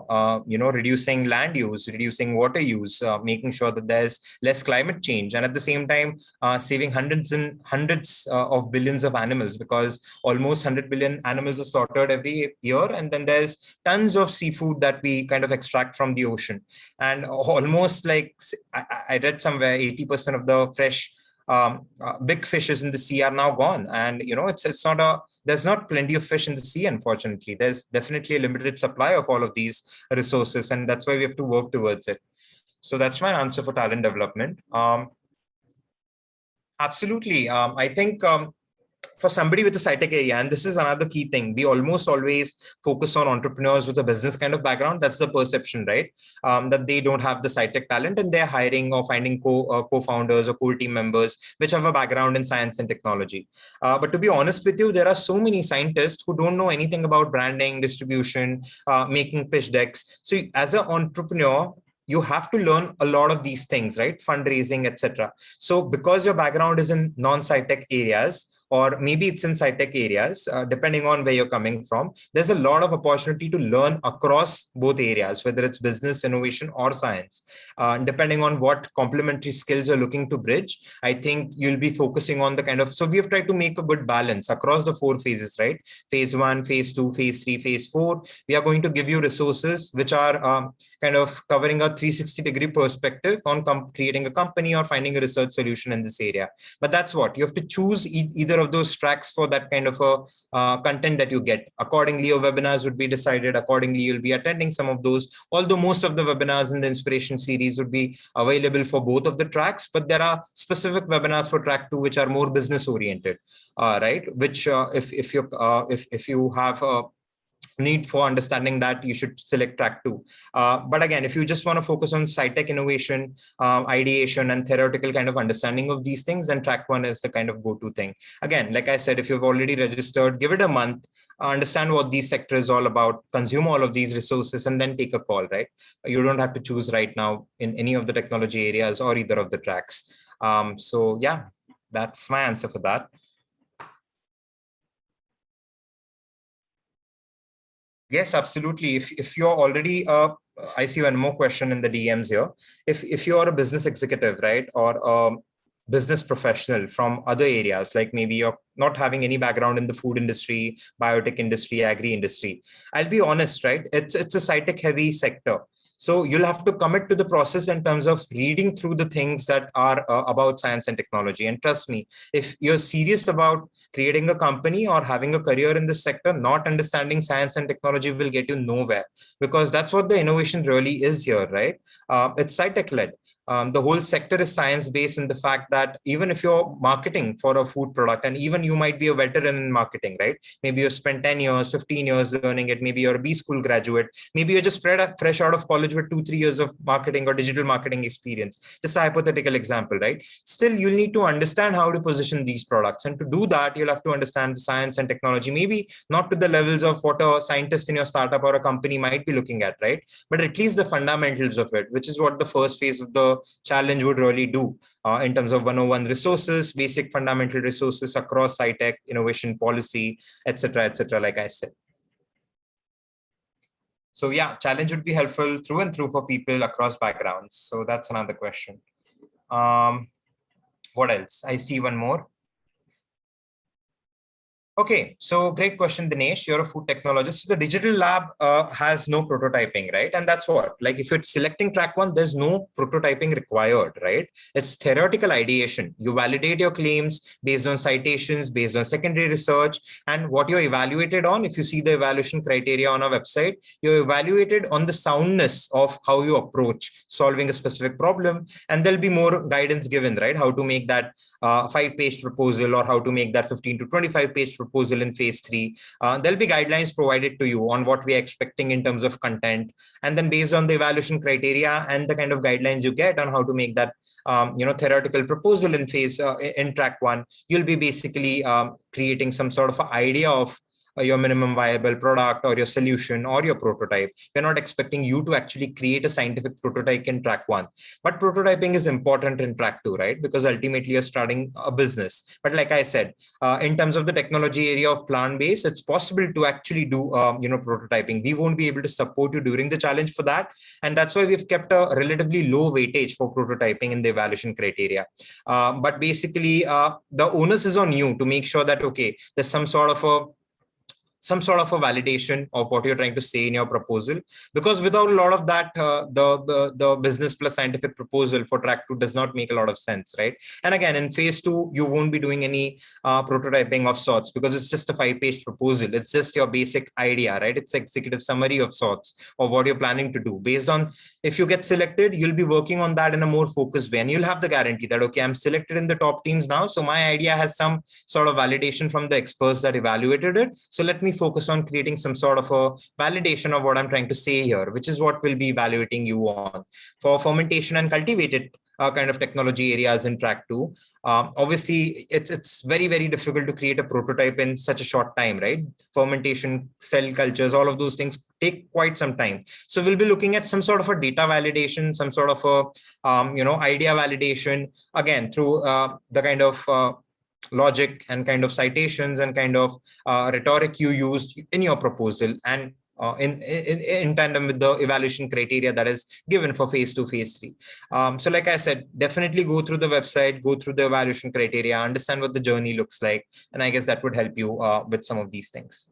reducing land use, reducing water use, making sure that there's less climate change, and at the same time saving hundreds and hundreds of billions of animals, because almost 100 billion animals are slaughtered every year, and then there's tons of seafood that we kind of extract from the ocean. And almost like I read somewhere 80% of the fresh big fishes in the sea are now gone. And there's not plenty of fish in the sea, unfortunately. There's definitely a limited supply of all of these resources, and that's why we have to work towards it. So that's my answer for talent development. Absolutely. I think for somebody with a scitec area, and this is another key thing, we almost always focus on entrepreneurs with a business kind of background. That's the perception, right? That they don't have the scitec talent, and they're hiring or finding co-founders or core team members which have a background in science and technology. But to be honest with you, there are so many scientists who don't know anything about branding, distribution, making pitch decks. So as an entrepreneur, you have to learn a lot of these things, right? Fundraising, etc. So because your background is in non-scitec areas, or maybe it's in scitec areas, depending on where you're coming from, there's a lot of opportunity to learn across both areas, whether it's business, innovation, or science. Depending on what complementary skills you're looking to bridge, I think you'll be focusing on the kind of, so we have tried to make a good balance across the 4 phases, right? Phase 1, phase 2, phase 3, phase 4. We are going to give you resources which are kind of covering a 360-degree perspective on creating a company or finding a research solution in this area. But that's what you have to choose, either of those tracks for that kind of a content that you get. Accordingly, your webinars would be decided. Accordingly, you'll be attending some of those, although most of the webinars in the inspiration series would be available for both of the tracks, but there are specific webinars for track 2 which are more business oriented, right? Which if you have a need for understanding that, you should select track 2. But again, if you just want to focus on scitec innovation, ideation, and theoretical kind of understanding of these things, then track 1 is the kind of go-to thing. Again, like I said, if you've already registered, give it a month, understand what these sector is all about, consume all of these resources, and then take a call, right? You don't have to choose right now in any of the technology areas or either of the tracks. So yeah. That's my answer for that. Yes, absolutely. If you're already I see one more question in the DMs here. If you're a business executive, right, or a business professional from other areas, like maybe you're not having any background in the food industry, biotech industry, agri industry, I'll be honest, right? It's a scitec heavy sector. So you'll have to commit to the process in terms of reading through the things that are about science and technology. And trust me, if you're serious about creating a company or having a career in this sector, not understanding science and technology will get you nowhere, because that's what the innovation really is here, right? It's scitec led. The whole sector is science based in the fact that even if you're marketing for a food product, and even you might be a veteran in marketing, right? Maybe you spent 10 years, 15 years learning it. Maybe you're a B school graduate. Maybe you're just fresh out of college with 2, 3 years of marketing or digital marketing experience. Just a hypothetical example, right? Still, you'll need to understand how to position these products. And to do that, you'll have to understand the science and technology, maybe not to the levels of what a scientist in your startup or a company might be looking at, right? But at least the fundamentals of it, which is what the first phase of the challenge would really do in terms of 101 resources, basic fundamental resources across scitec, innovation policy, etc., like I said. So yeah, challenge would be helpful through and through for people across backgrounds. So that's another question. What else? I see one more. Okay, so great question, Dinesh. You're a food technologist. So the digital lab has no prototyping, right? And that's what, like if you're selecting track one, there's no prototyping required, right? It's theoretical ideation. You validate your claims based on citations, based on secondary research, and what you're evaluated on. If you see the evaluation criteria on our website, you're evaluated on the soundness of how you approach solving a specific problem. And there'll be more guidance given, right? How to make that 5-page proposal, or how to make that 15 to 25-page proposal in phase 3. There'll be guidelines provided to you on what we're expecting in terms of content. And then based on the evaluation criteria and the kind of guidelines you get on how to make that theoretical proposal in phase in track 1, you'll be basically creating some sort of idea of your minimum viable product or your solution or your prototype. We're not expecting you to actually create a scientific prototype in track 1, but prototyping is important in track 2, right? Because ultimately you're starting a business. But like I said, in terms of the technology area of plant-based, it's possible to actually do prototyping. We won't be able to support you during the challenge for that, and that's why we've kept a relatively low weightage for prototyping in the evaluation criteria. But basically, the onus is on you to make sure that, okay, there's some sort of a validation of what you're trying to say in your proposal, because without a lot of that, the business plus scientific proposal for track 2 does not make a lot of sense, right? And again, in phase 2, you won't be doing any prototyping of sorts, because it's just a 5-page proposal. It's just your basic idea, right? It's executive summary of sorts of what you're planning to do. Based on, if you get selected, you'll be working on that in a more focused way, and you'll have the guarantee that, okay, I'm selected in the top teams now, so my idea has some sort of validation from the experts that evaluated it. So let me focus on creating some sort of a validation of what I'm trying to say here, which is what we'll be evaluating you on. For fermentation and cultivated kind of technology areas in track 2, obviously it's very, very difficult to create a prototype in such a short time, right? Fermentation, cell cultures, all of those things take quite some time. So we'll be looking at some sort of a data validation, some sort of a idea validation, again through the kind of logic and kind of citations and kind of rhetoric you used in your proposal, and in tandem with the evaluation criteria that is given for phase 2, phase 3. So like I said, definitely go through the website, go through the evaluation criteria, understand what the journey looks like, and I guess that would help you with some of these things.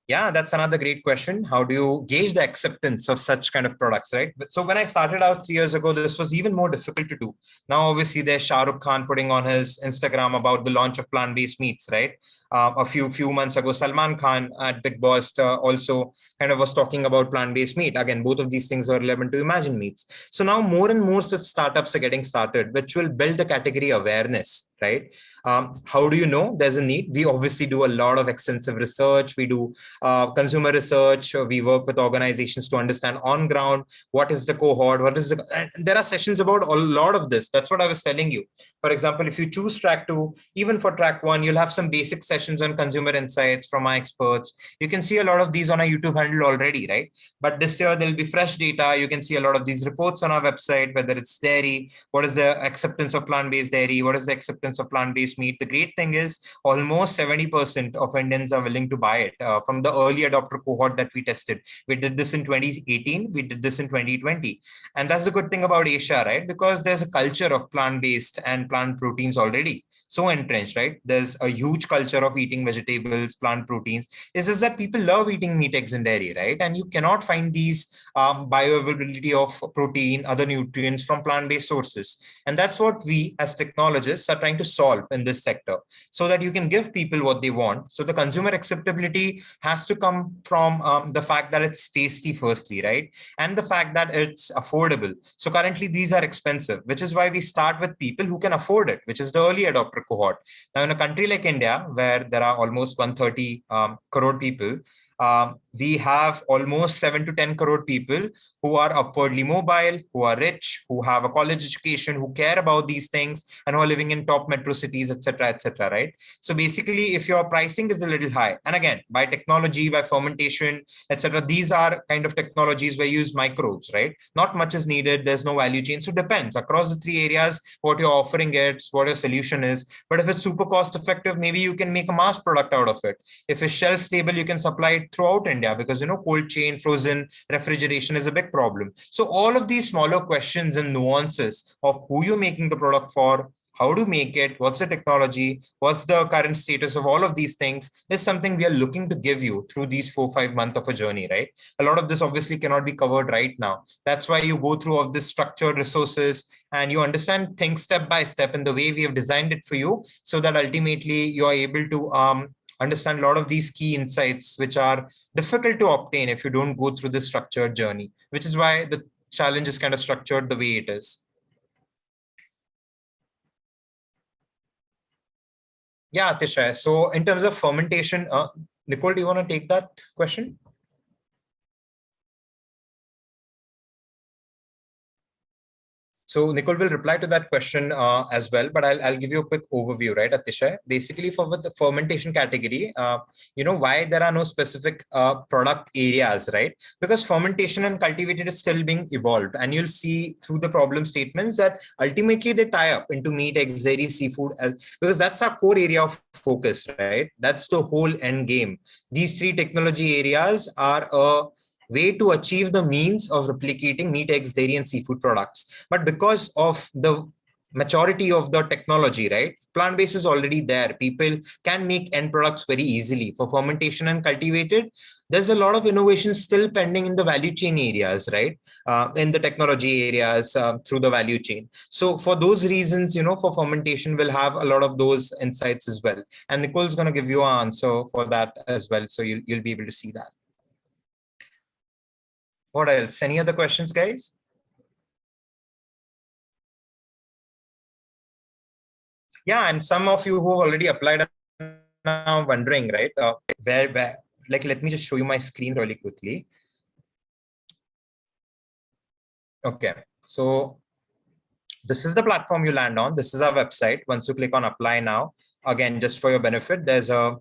Yeah, that's another great question. How do you gauge the acceptance of such kind of products, right? So when I started out 3 years ago, this was even more difficult to do. Now, obviously, there's Shah Rukh Khan putting on his Instagram about the launch of plant-based meats, right? A few months ago, Salman Khan at Big Boss also kind of was talking about plant-based meat. Again, both of these things are relevant to Imagine Meats. So now more and more such startups are getting started, which will build the category awareness, right? How do you know there's a need? We obviously do a lot of extensive research. We do consumer research. We work with organizations to understand on ground what is the cohort, what is the, and there are sessions about a lot of this. That's what I was telling you. For example, if you choose track 2, even for track 1, you'll have some basic sessions on consumer insights from our experts. You can see a lot of these on our YouTube handle already, right? But this year there'll be fresh data. You can see a lot of these reports on our website, whether it's dairy, what is the acceptance of plant-based dairy, what is the acceptance of plant-based meat. The great thing is almost 70% of Indians are willing to buy it from the early adopter cohort that we tested. We did this in 2018, we did this in 2020. And that's the good thing about Asia, right? Because there's a culture of plant-based and plant proteins already so entrenched, right? There's a huge culture of eating vegetables, plant proteins. It's just that people love eating meat, eggs, and dairy, right? And you cannot find these bioavailability of protein, other nutrients from plant-based sources. And that's what we as technologists are trying to solve in this sector, so that you can give people what they want. So the consumer acceptability has to come from the fact that it's tasty firstly, right? And the fact that it's affordable. So currently these are expensive, which is why we start with people who can afford it, which is the early adopter cohort. Now, in a country like India, where there are almost 130 crore people, we have almost 7 to 10 crore people who are upwardly mobile, who are rich, who have a college education, who care about these things, and who are living in top metro cities, etc., right? So basically, if your pricing is a little high, and again, by technology, by fermentation, etc., these are kind of technologies where you use microbes, right? Not much is needed. There's no value chain. So it depends across the 3 areas, what you're offering it, what your solution is. But if it's super cost effective, maybe you can make a mass product out of it. If it's shelf stable, you can supply it throughout India, because cold chain, frozen, refrigeration is a big problem. So all of these smaller questions and nuances of who you're making the product for, how to make it, what's the technology, what's the current status of all of these things, is something we are looking to give you through these 4-5 months of a journey, right? A lot of this obviously cannot be covered right now. That's why you go through all this structured resources and you understand things step by step in the way we have designed it for you, so that ultimately you are able to understand a lot of these key insights, which are difficult to obtain if you don't go through this structured journey, which is why the challenge is kind of structured the way it is. Yeah, Atishay. So in terms of fermentation, Nicole, do you want to take that question? So Nicole will reply to that question as well, but I'll give you a quick overview, right, Atishay? Basically, for the fermentation category, why there are no specific product areas, right? Because fermentation and cultivated is still being evolved, and you'll see through the problem statements that ultimately they tie up into meat, eggs, dairy, seafood, because that's our core area of focus, right? That's the whole end game. These 3 technology areas are a way to achieve the means of replicating meat, eggs, dairy, and seafood products. But because of the maturity of the technology, right? Plant-based is already there. People can make end products very easily. For fermentation and cultivated, there's a lot of innovation still pending in the value chain areas, right? In the technology areas through the value chain. So for those reasons, for fermentation, we'll have a lot of those insights as well. And Nicole's going to give you an answer for that as well. So you'll be able to see that. What else? Any other questions, guys? Yeah, and some of you who already applied are now wondering, right? Where, like, let me just show you my screen really quickly. Okay, so this is the platform you land on. This is our website. Once you click on apply now, again, just for your benefit, there's a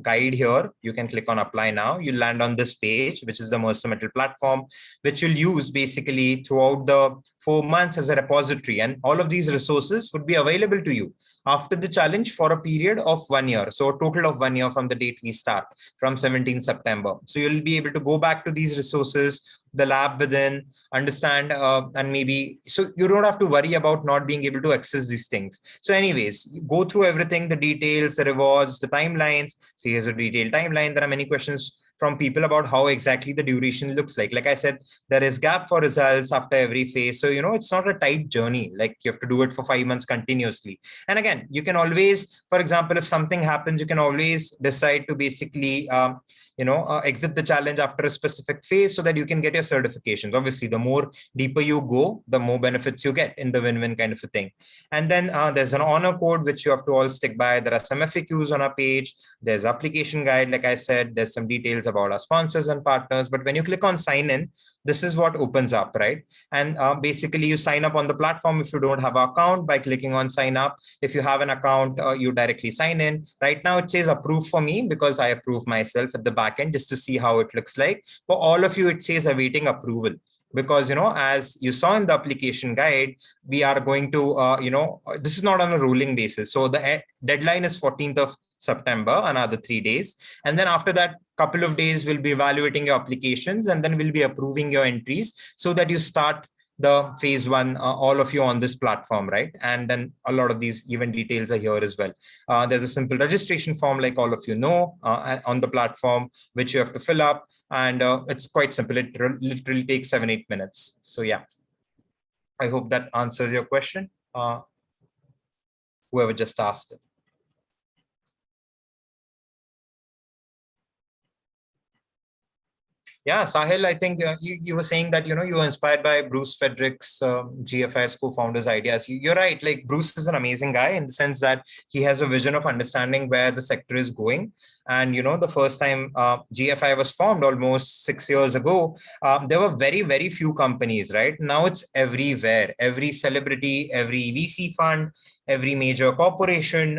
guide here. You can click on apply now. You land on this page, which is the Mercer Metal platform, which you'll use basically throughout the 4 months as a repository. And all of these resources would be available to you after the challenge for a period of 1 year. So a total of 1 year from the date we start, from 17 September. So you'll be able to go back to these resources, the lab within, understand, and maybe, so you don't have to worry about not being able to access these things. So anyways, you go through everything, the details, the rewards, the timelines. So here's a detailed timeline. There are many questions from people about how exactly the duration looks like. Like I said, there is gap for results after every phase. So, it's not a tight journey. Like you have to do it for 5 months continuously. And again, you can always, for example, if something happens, you can always decide to basically, exit the challenge after a specific phase so that you can get your certifications. Obviously, the more deeper you go, the more benefits you get in the win-win kind of a thing. And then there's an honor code, which you have to all stick by. There are some FAQs on our page. There's application guide. Like I said, there's some details about our sponsors and partners. But when you click on sign in, this is what opens up, right? And basically you sign up on the platform if you don't have an account by clicking on sign up. If you have an account, you directly sign in. Right now it says approve for me because I approve myself at the back end just to see how it looks like. For all of you, it says awaiting approval. Because, as you saw in the application guide, we are going to, this is not on a rolling basis. So the deadline is 14th of September, another 3 days. And then after that, couple of days, we'll be evaluating your applications and then we'll be approving your entries so that you start the phase one, all of you on this platform, right? And then a lot of these event details are here as well. There's a simple registration form, like all of you know, on the platform, which you have to fill up. And it's quite simple. It literally takes 7-8 minutes. So yeah, I hope that answers your question. Whoever just asked it. Yeah, Sahil, I think you were saying that, you were inspired by Bruce Frederick's GFI's co-founders' ideas. You're right. Like, Bruce is an amazing guy in the sense that he has a vision of understanding where the sector is going. And, the first time GFI was formed almost 6 years ago, there were very, very few companies, right? Now it's everywhere. Every celebrity, every VC fund, every major corporation,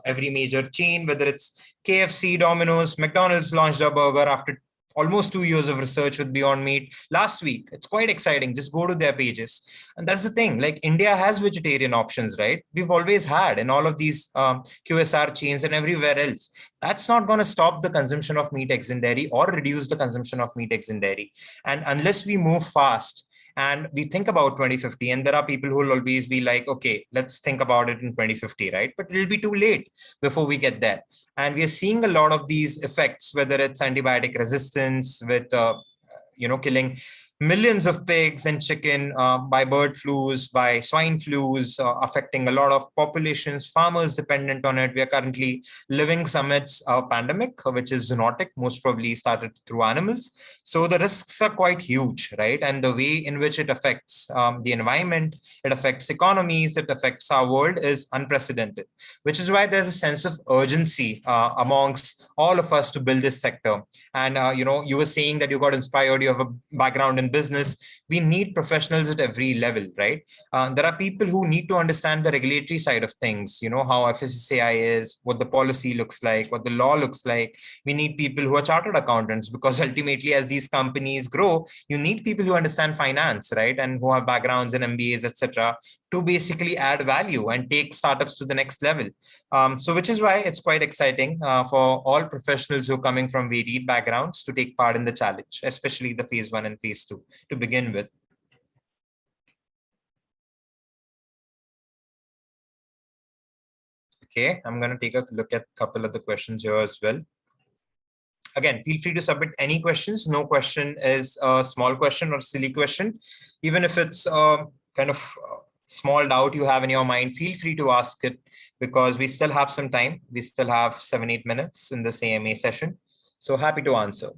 every major chain, whether it's KFC, Domino's, McDonald's launched a burger after almost 2 years of research with Beyond Meat last week. It's quite exciting. Just go to their pages. And that's the thing, like India has vegetarian options, right? We've always had in all of these QSR chains and everywhere else. That's not going to stop the consumption of meat, eggs, and dairy or reduce the consumption of meat, eggs, and dairy. And unless we move fast, and we think about 2050, and there are people who will always be like, okay, let's think about it in 2050, right? But it'll be too late before we get there. And we are seeing a lot of these effects, whether it's antibiotic resistance with, killing millions of pigs and chicken by bird flus, by swine flus, affecting a lot of populations, farmers dependent on it. We are currently living amidst a pandemic, which is zoonotic, most probably started through animals. So the risks are quite huge, right? And the way in which it affects the environment, it affects economies, it affects our world is unprecedented, which is why there's a sense of urgency amongst all of us to build this sector. And, you were saying that you got inspired, you have a background in business. We need professionals at every level, right? There are people who need to understand the regulatory side of things, how FSSAI is, what the policy looks like, what the law looks like. We need people who are chartered accountants, because ultimately as these companies grow, you need people who understand finance, right? And who have backgrounds in MBAs, etc., to basically add value and take startups to the next level. So which is why it's quite exciting for all professionals who are coming from varied backgrounds to take part in the challenge, especially the phase 1 and phase 2 to begin with. Okay, I'm going to take a look at a couple of the questions here as well. Again, feel free to submit any questions. No question is a small question or silly question. Even if it's kind of small doubt you have in your mind, feel free to ask it, because we still have some time. We still have 7-8 minutes in this AMA session. So happy to answer.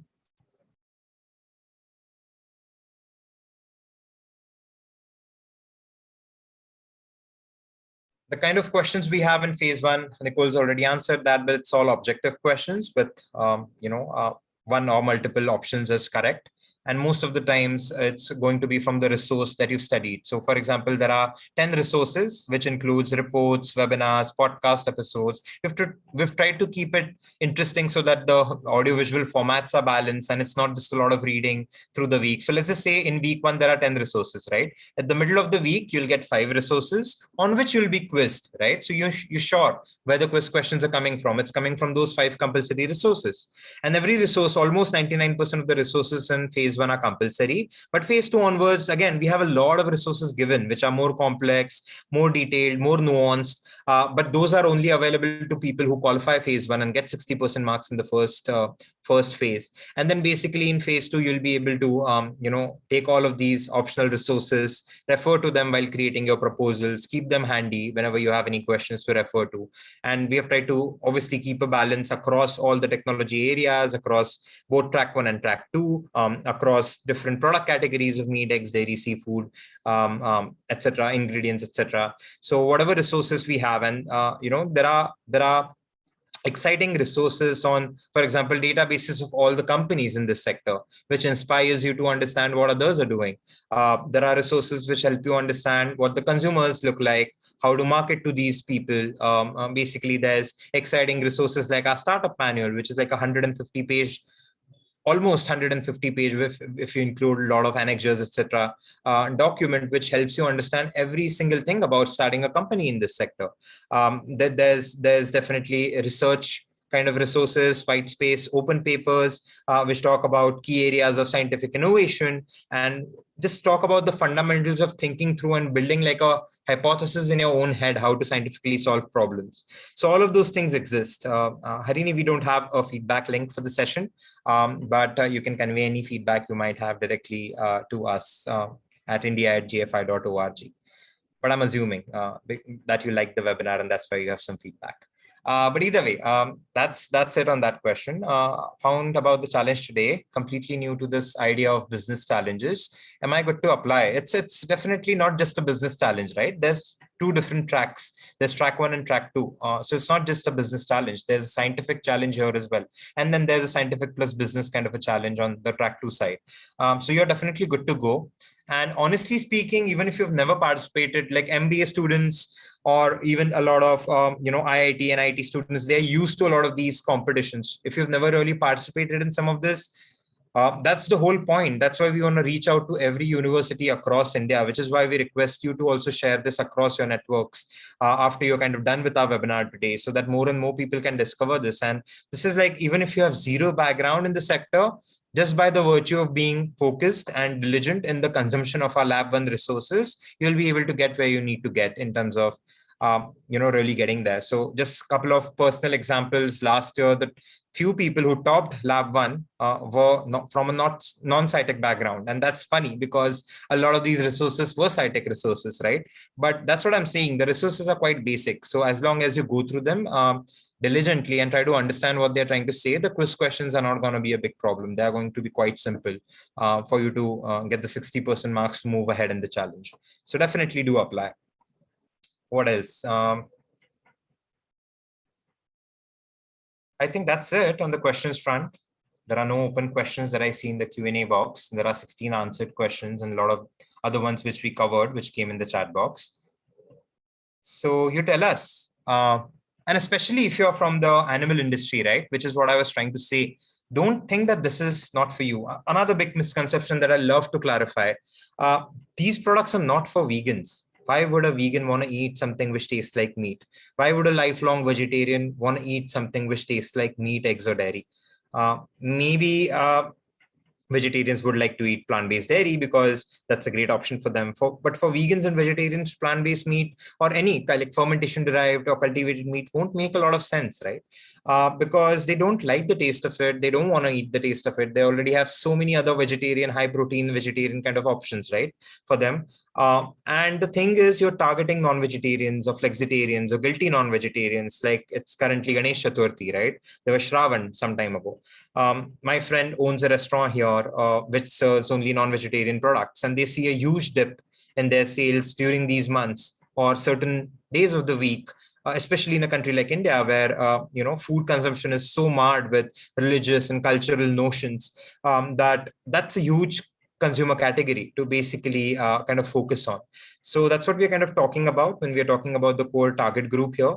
The kind of questions we have in phase 1, Nicole's already answered that, but it's all objective questions with, one or multiple options as correct. And most of the times it's going to be from the resource that you've studied. So for example, there are 10 resources, which includes reports, webinars, podcast episodes. We've tried to keep it interesting so that the audiovisual formats are balanced and it's not just a lot of reading through the week. So let's just say in week 1, there are 10 resources, right? At the middle of the week, you'll get 5 resources on which you'll be quizzed, right? So you're sure where the quiz questions are coming from. It's coming from those 5 compulsory resources. And every resource, almost 99% of the resources in phase phase 1 are compulsory, but phase 2 onwards, again, we have a lot of resources given, which are more complex, more detailed, more nuanced, but those are only available to people who qualify phase 1 and get 60% marks in the first phase. And then basically in phase 2, you'll be able to, take all of these optional resources, refer to them while creating your proposals, keep them handy whenever you have any questions to refer to. And we have tried to obviously keep a balance across all the technology areas, across both track 1 and track 2, across different product categories of meat, eggs, dairy, seafood, etc., ingredients, etc. So whatever resources we have, and there are exciting resources on, for example, databases of all the companies in this sector, which inspires you to understand what others are doing. There are resources which help you understand what the consumers look like, how to market to these people. Basically, there's exciting resources like our startup manual, which is like 150 page, almost 150 page, if you include a lot of annexures, etc., document, which helps you understand every single thing about starting a company in this sector. There's definitely research kind of resources, white space, open papers, which talk about key areas of scientific innovation, and just talk about the fundamentals of thinking through and building like a hypothesis in your own head, how to scientifically solve problems. So all of those things exist. Harini, we don't have a feedback link for the session, but you can convey any feedback you might have directly to us at india@gfi.org. But I'm assuming that you like the webinar and that's why you have some feedback. But either way, that's it on that question. Found about the challenge today, completely new to this idea of business challenges. Am I good to apply? It's definitely not just a business challenge, right? There's two different tracks. There's track 1 and track 2. So it's not just a business challenge. There's a scientific challenge here as well. And then there's a scientific plus business kind of a challenge on the track 2 side. So you're definitely good to go. And honestly speaking, even if you've never participated, like MBA students, or even a lot of IIT and IT students, they're used to a lot of these competitions. If you've never really participated in some of this, that's the whole point. That's why we want to reach out to every university across India, which is why we request you to also share this across your networks after you're kind of done with our webinar today, so that more and more people can discover this. And this is like, even if you have zero background in the sector, just by the virtue of being focused and diligent in the consumption of our Lab 1 resources, you'll be able to get where you need to get in terms of really getting there. So just a couple of personal examples. Last year, the few people who topped Lab 1 were not from a non-scitec background. And that's funny because a lot of these resources were scitec resources, right? But that's what I'm saying. The resources are quite basic. So as long as you go through them diligently and try to understand what they're trying to say, the quiz questions are not going to be a big problem. They're going to be quite simple for you to get the 60% marks to move ahead in the challenge. So definitely do apply. What else? I think that's it on the questions front. There are no open questions that I see in the Q&A box. There are 16 answered questions and a lot of other ones which we covered, which came in the chat box. So you tell us, and especially if you're from the animal industry, right, which is what I was trying to say, don't think that this is not for you. Another big misconception that I love to clarify, these products are not for vegans. Why would a vegan want to eat something which tastes like meat? Why would a lifelong vegetarian want to eat something which tastes like meat, eggs, or dairy? Maybe vegetarians would like to eat plant-based dairy because that's a great option for them. But for vegans and vegetarians, plant-based meat or any like fermentation-derived or cultivated meat won't make a lot of sense, right? Because they don't like the taste of it. They don't want to eat the taste of it. They already have so many other vegetarian, high-protein vegetarian kind of options, right, for them. And the thing is, you're targeting non-vegetarians or flexitarians or guilty non-vegetarians, like it's currently Ganesh Chaturthi, right? There was Shravan some time ago. My friend owns a restaurant here which serves only non-vegetarian products, and they see a huge dip in their sales during these months or certain days of the week, especially in a country like India, where food consumption is so marred with religious and cultural notions, that's a huge consumer category to basically kind of focus on. So that's what we're kind of talking about when we're talking about the core target group here.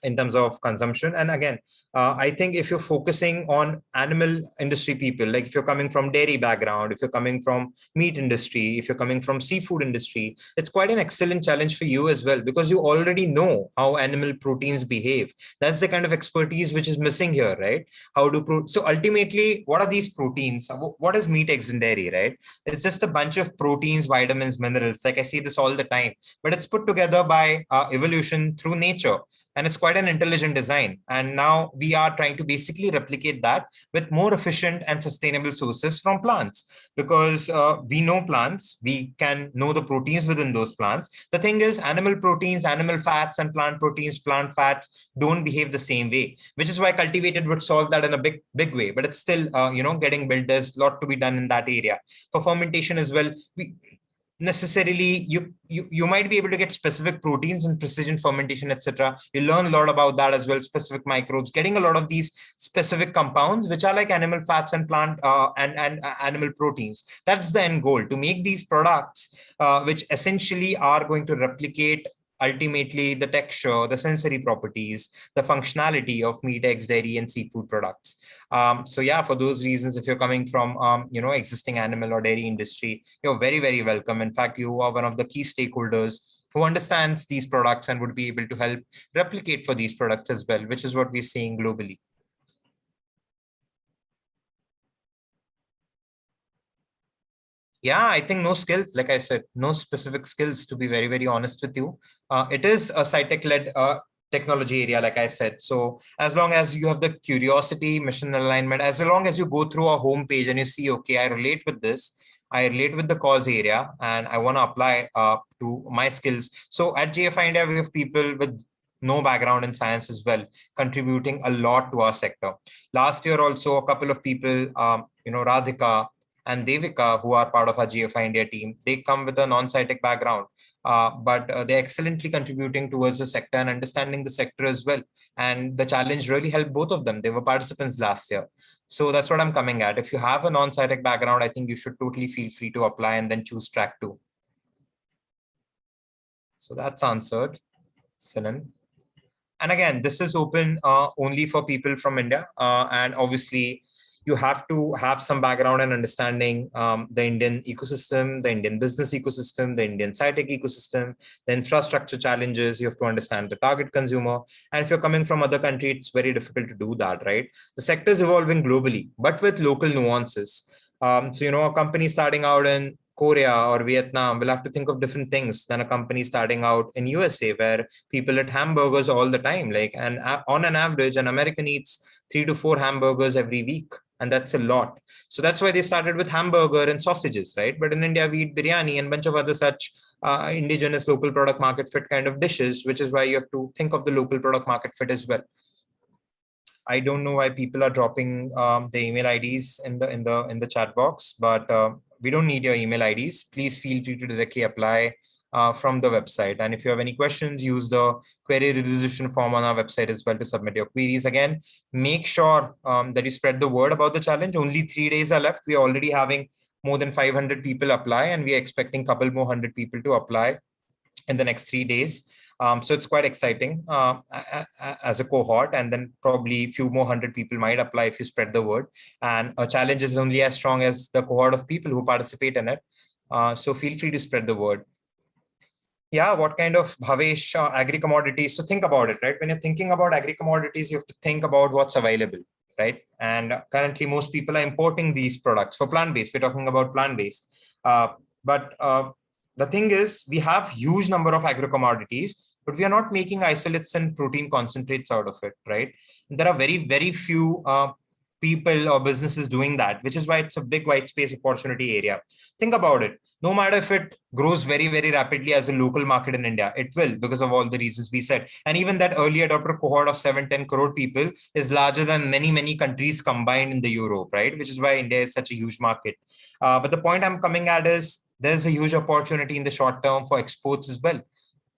in terms of consumption. And again, I think if you're focusing on animal industry people, like if you're coming from dairy background, if you're coming from meat industry, if you're coming from seafood industry, it's quite an excellent challenge for you as well, because you already know how animal proteins behave. That's the kind of expertise which is missing here, right? So ultimately, what are these proteins? What is meat, eggs, and dairy, right? It's just a bunch of proteins, vitamins, minerals. Like I see this all the time, but it's put together by evolution through nature. And it's quite an intelligent design. And now we are trying to basically replicate that with more efficient and sustainable sources from plants, because we know plants, we can know the proteins within those plants. The thing is, animal proteins, animal fats, and plant proteins, plant fats don't behave the same way, which is why cultivated would solve that in a big way. But it's still, getting built. There's a lot to be done in that area. For fermentation as well, necessarily you might be able to get specific proteins in precision fermentation, etc. You learn a lot about that as well, specific microbes, getting a lot of these specific compounds which are like animal fats and plant and animal proteins. That's the end goal, to make these products which essentially are going to replicate ultimately the texture, the sensory properties, the functionality of meat, eggs, dairy, and seafood products. So yeah, for those reasons, if you're coming from existing animal or dairy industry, you're very, very welcome. In fact, you are one of the key stakeholders who understands these products and would be able to help replicate for these products as well, which is what we're seeing globally. Yeah, I think no skills, like I said, no specific skills, to be very, very honest with you. It is a scitec-led technology area, like I said. So as long as you have the curiosity, mission alignment, as long as you go through our homepage and you see, okay, I relate with this, I relate with the cause area, and I want to apply to my skills. So at GFI India, we have people with no background in science as well, contributing a lot to our sector. Last year also, a couple of people, Radhika and Devika, who are part of our GFI India team, they come with a non-scitec background, but they're excellently contributing towards the sector and understanding the sector as well. And the challenge really helped both of them. They were participants last year. So that's what I'm coming at. If you have a non-scitec background, I think you should totally feel free to apply and then choose track 2. So that's answered, Sinan. And again, this is open only for people from India. And obviously, you have to have some background and understanding the Indian ecosystem, the Indian business ecosystem, the Indian scitec ecosystem, the infrastructure challenges. You have to understand the target consumer. And if you're coming from other country, it's very difficult to do that, right? The sector is evolving globally, but with local nuances. So, a company starting out in Korea or Vietnam will have to think of different things than a company starting out in USA, where people eat hamburgers all the time. And on an average, an American eats 3 to 4 hamburgers every week. And that's a lot. So that's why they started with hamburger and sausages, right? But in India, we eat biryani and a bunch of other such indigenous local product market fit kind of dishes, which is why you have to think of the local product market fit as well. I don't know why people are dropping the email IDs in the chat box, but we don't need your email IDs. Please feel free to directly apply from the website. And if you have any questions, use the query resolution form on our website as well to submit your queries. Again, make sure that you spread the word about the challenge. Only 3 days are left. We are already having more than 500 people apply, and we are expecting a couple more 100 people to apply in the next 3 days. So it's quite exciting as a cohort, and then probably a few more 100 people might apply if you spread the word. And a challenge is only as strong as the cohort of people who participate in it. So feel free to spread the word. Yeah, what kind of Bhavesh agri-commodities? So think about it, right? When you're thinking about agri-commodities, you have to think about what's available, right? And currently, most people are importing these products for plant-based. We're talking about plant-based. But the thing is, we have huge number of agro-commodities, but we are not making isolates and protein concentrates out of it, right? And there are very, very few people or businesses doing that, which is why it's a big white space opportunity area. Think about it. No matter if it grows very, very rapidly as a local market in India, it will, because of all the reasons we said. And even that early adopter cohort of 7-10 crore people is larger than many, many countries combined in the Europe, right? Which is why India is such a huge market. But the point I'm coming at is there's a huge opportunity in the short term for exports as well,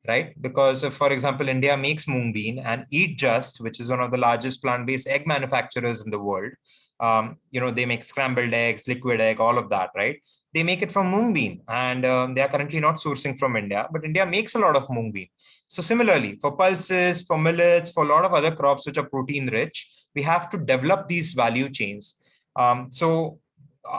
right? Because if, for example, India makes mung bean and Eat Just, which is one of the largest plant-based egg manufacturers in the world, they make scrambled eggs, liquid egg, all of that, right? they make it from mung bean, and they are currently not sourcing from India, but India makes a lot of mung bean. So similarly, for pulses, for millets, for a lot of other crops which are protein rich, we have to develop these value chains. So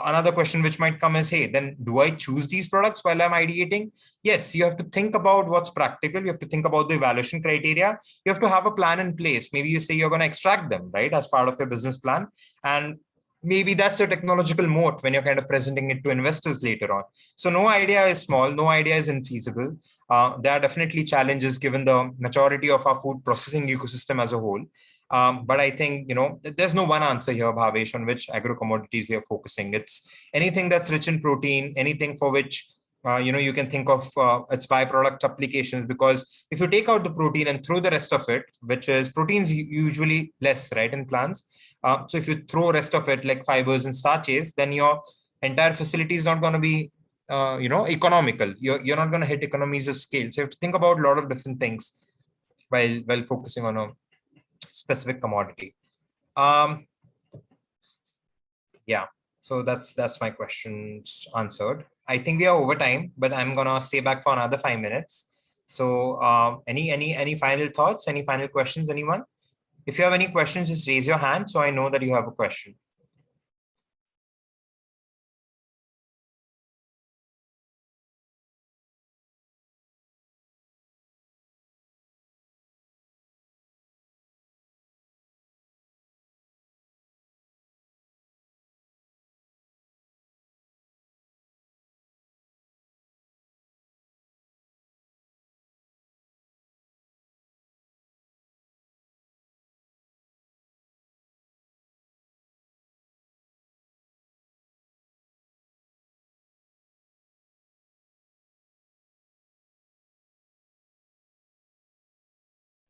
another question which might come is, hey, then do I choose these products while I'm ideating? Yes, you have to think about what's practical. You have to think about the evaluation criteria. You have to have a plan in place. Maybe you say you're going to extract them, right, as part of your business plan. And maybe that's a technological moat when you're kind of presenting it to investors later on. So no idea is small, no idea is infeasible. There are definitely challenges given the maturity of our food processing ecosystem as a whole. But I think, there's no one answer here, Bhavesh, on which agro commodities we are focusing. It's anything that's rich in protein, anything for which you can think of its byproduct applications, because if you take out the protein and throw the rest of it, which is proteins usually less, right, in plants. So if you throw rest of it like fibers and starches, then your entire facility is not going to be, economical. You're not going to hit economies of scale. So you have to think about a lot of different things while focusing on a specific commodity. Yeah. So that's my questions answered. I think we are over time, but I'm gonna stay back for another 5 minutes. So any final thoughts? Any final questions? Anyone? If you have any questions, just raise your hand so I know that you have a question.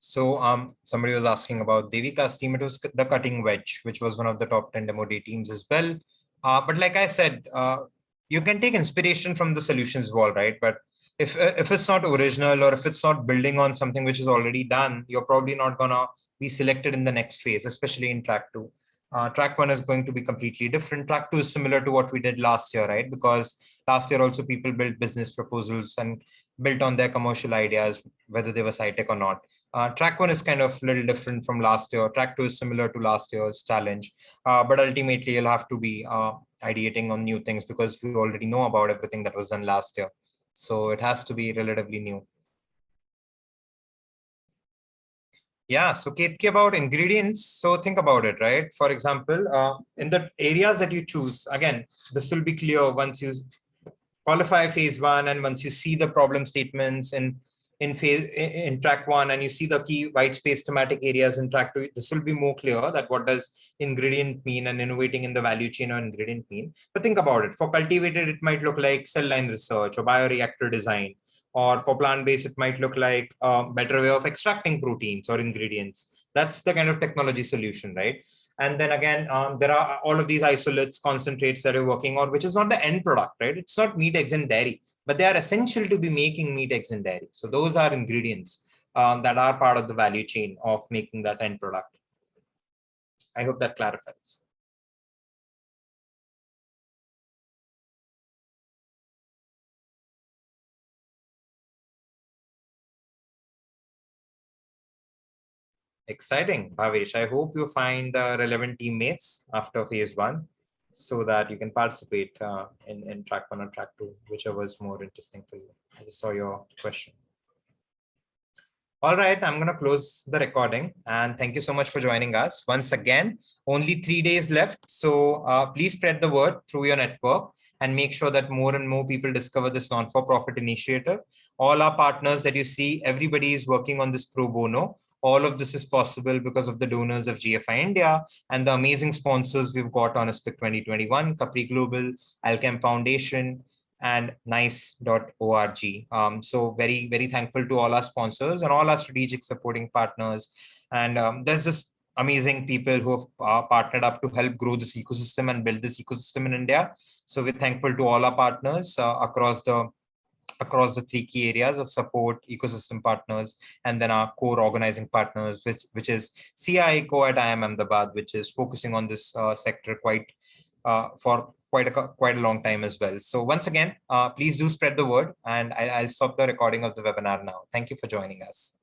So somebody was asking about Devika's team. It was the cutting wedge, which was one of the top 10 demo day teams as well. But like I said, you can take inspiration from the solutions wall, right? But if it's not original, or if it's not building on something which is already done, you're probably not gonna be selected in the next phase, especially in track two. Track one is going to be completely different. Track two is similar to what we did last year, right? Because last year also people built business proposals and built on their commercial ideas, whether they were scitec or not. Track one is kind of a little different from last year. Track two is similar to last year's challenge, but ultimately you'll have to be ideating on new things because we already know about everything that was done last year. So it has to be relatively new. Yeah, so Ketki, about ingredients. So think about it, right? For example, in the areas that you choose, again, this will be clear once you qualify phase one, and once you see the problem statements in track one, and you see the key white space thematic areas in track two, this will be more clear that what does ingredient mean and innovating in the value chain or ingredient mean. But think about it. For cultivated, it might look like cell line research or bioreactor design, or for plant-based, it might look like a better way of extracting proteins or ingredients. That's the kind of technology solution, right? And then again, there are all of these isolates, concentrates that are working on, which is not the end product, right? It's not meat, eggs, and dairy, but they are essential to be making meat, eggs, and dairy. So those are ingredients that are part of the value chain of making that end product. I hope that clarifies. Exciting, Bhavesh. I hope you find the relevant teammates after phase one so that you can participate in track one or track two, whichever is more interesting for you. I just saw your question. All right, I'm going to close the recording, and thank you so much for joining us. Once again, only 3 days left. So please spread the word through your network and make sure that more and more people discover this non-for-profit initiative. All our partners that you see, everybody is working on this pro bono. All of this is possible because of the donors of GFI India and the amazing sponsors we've got on ISPIC 2021, Capri Global, Alchem Foundation, and nice.org. So very, very thankful to all our sponsors and all our strategic supporting partners. And there's just amazing people who have partnered up to help grow this ecosystem and build this ecosystem in India. So we're thankful to all our partners across the three key areas of support, ecosystem partners, and then our core organizing partners, which is CII Co at IIM Ahmedabad, which is focusing on this sector quite for quite a long time as well. So once again, please do spread the word, and I'll stop the recording of the webinar now. Thank you for joining us.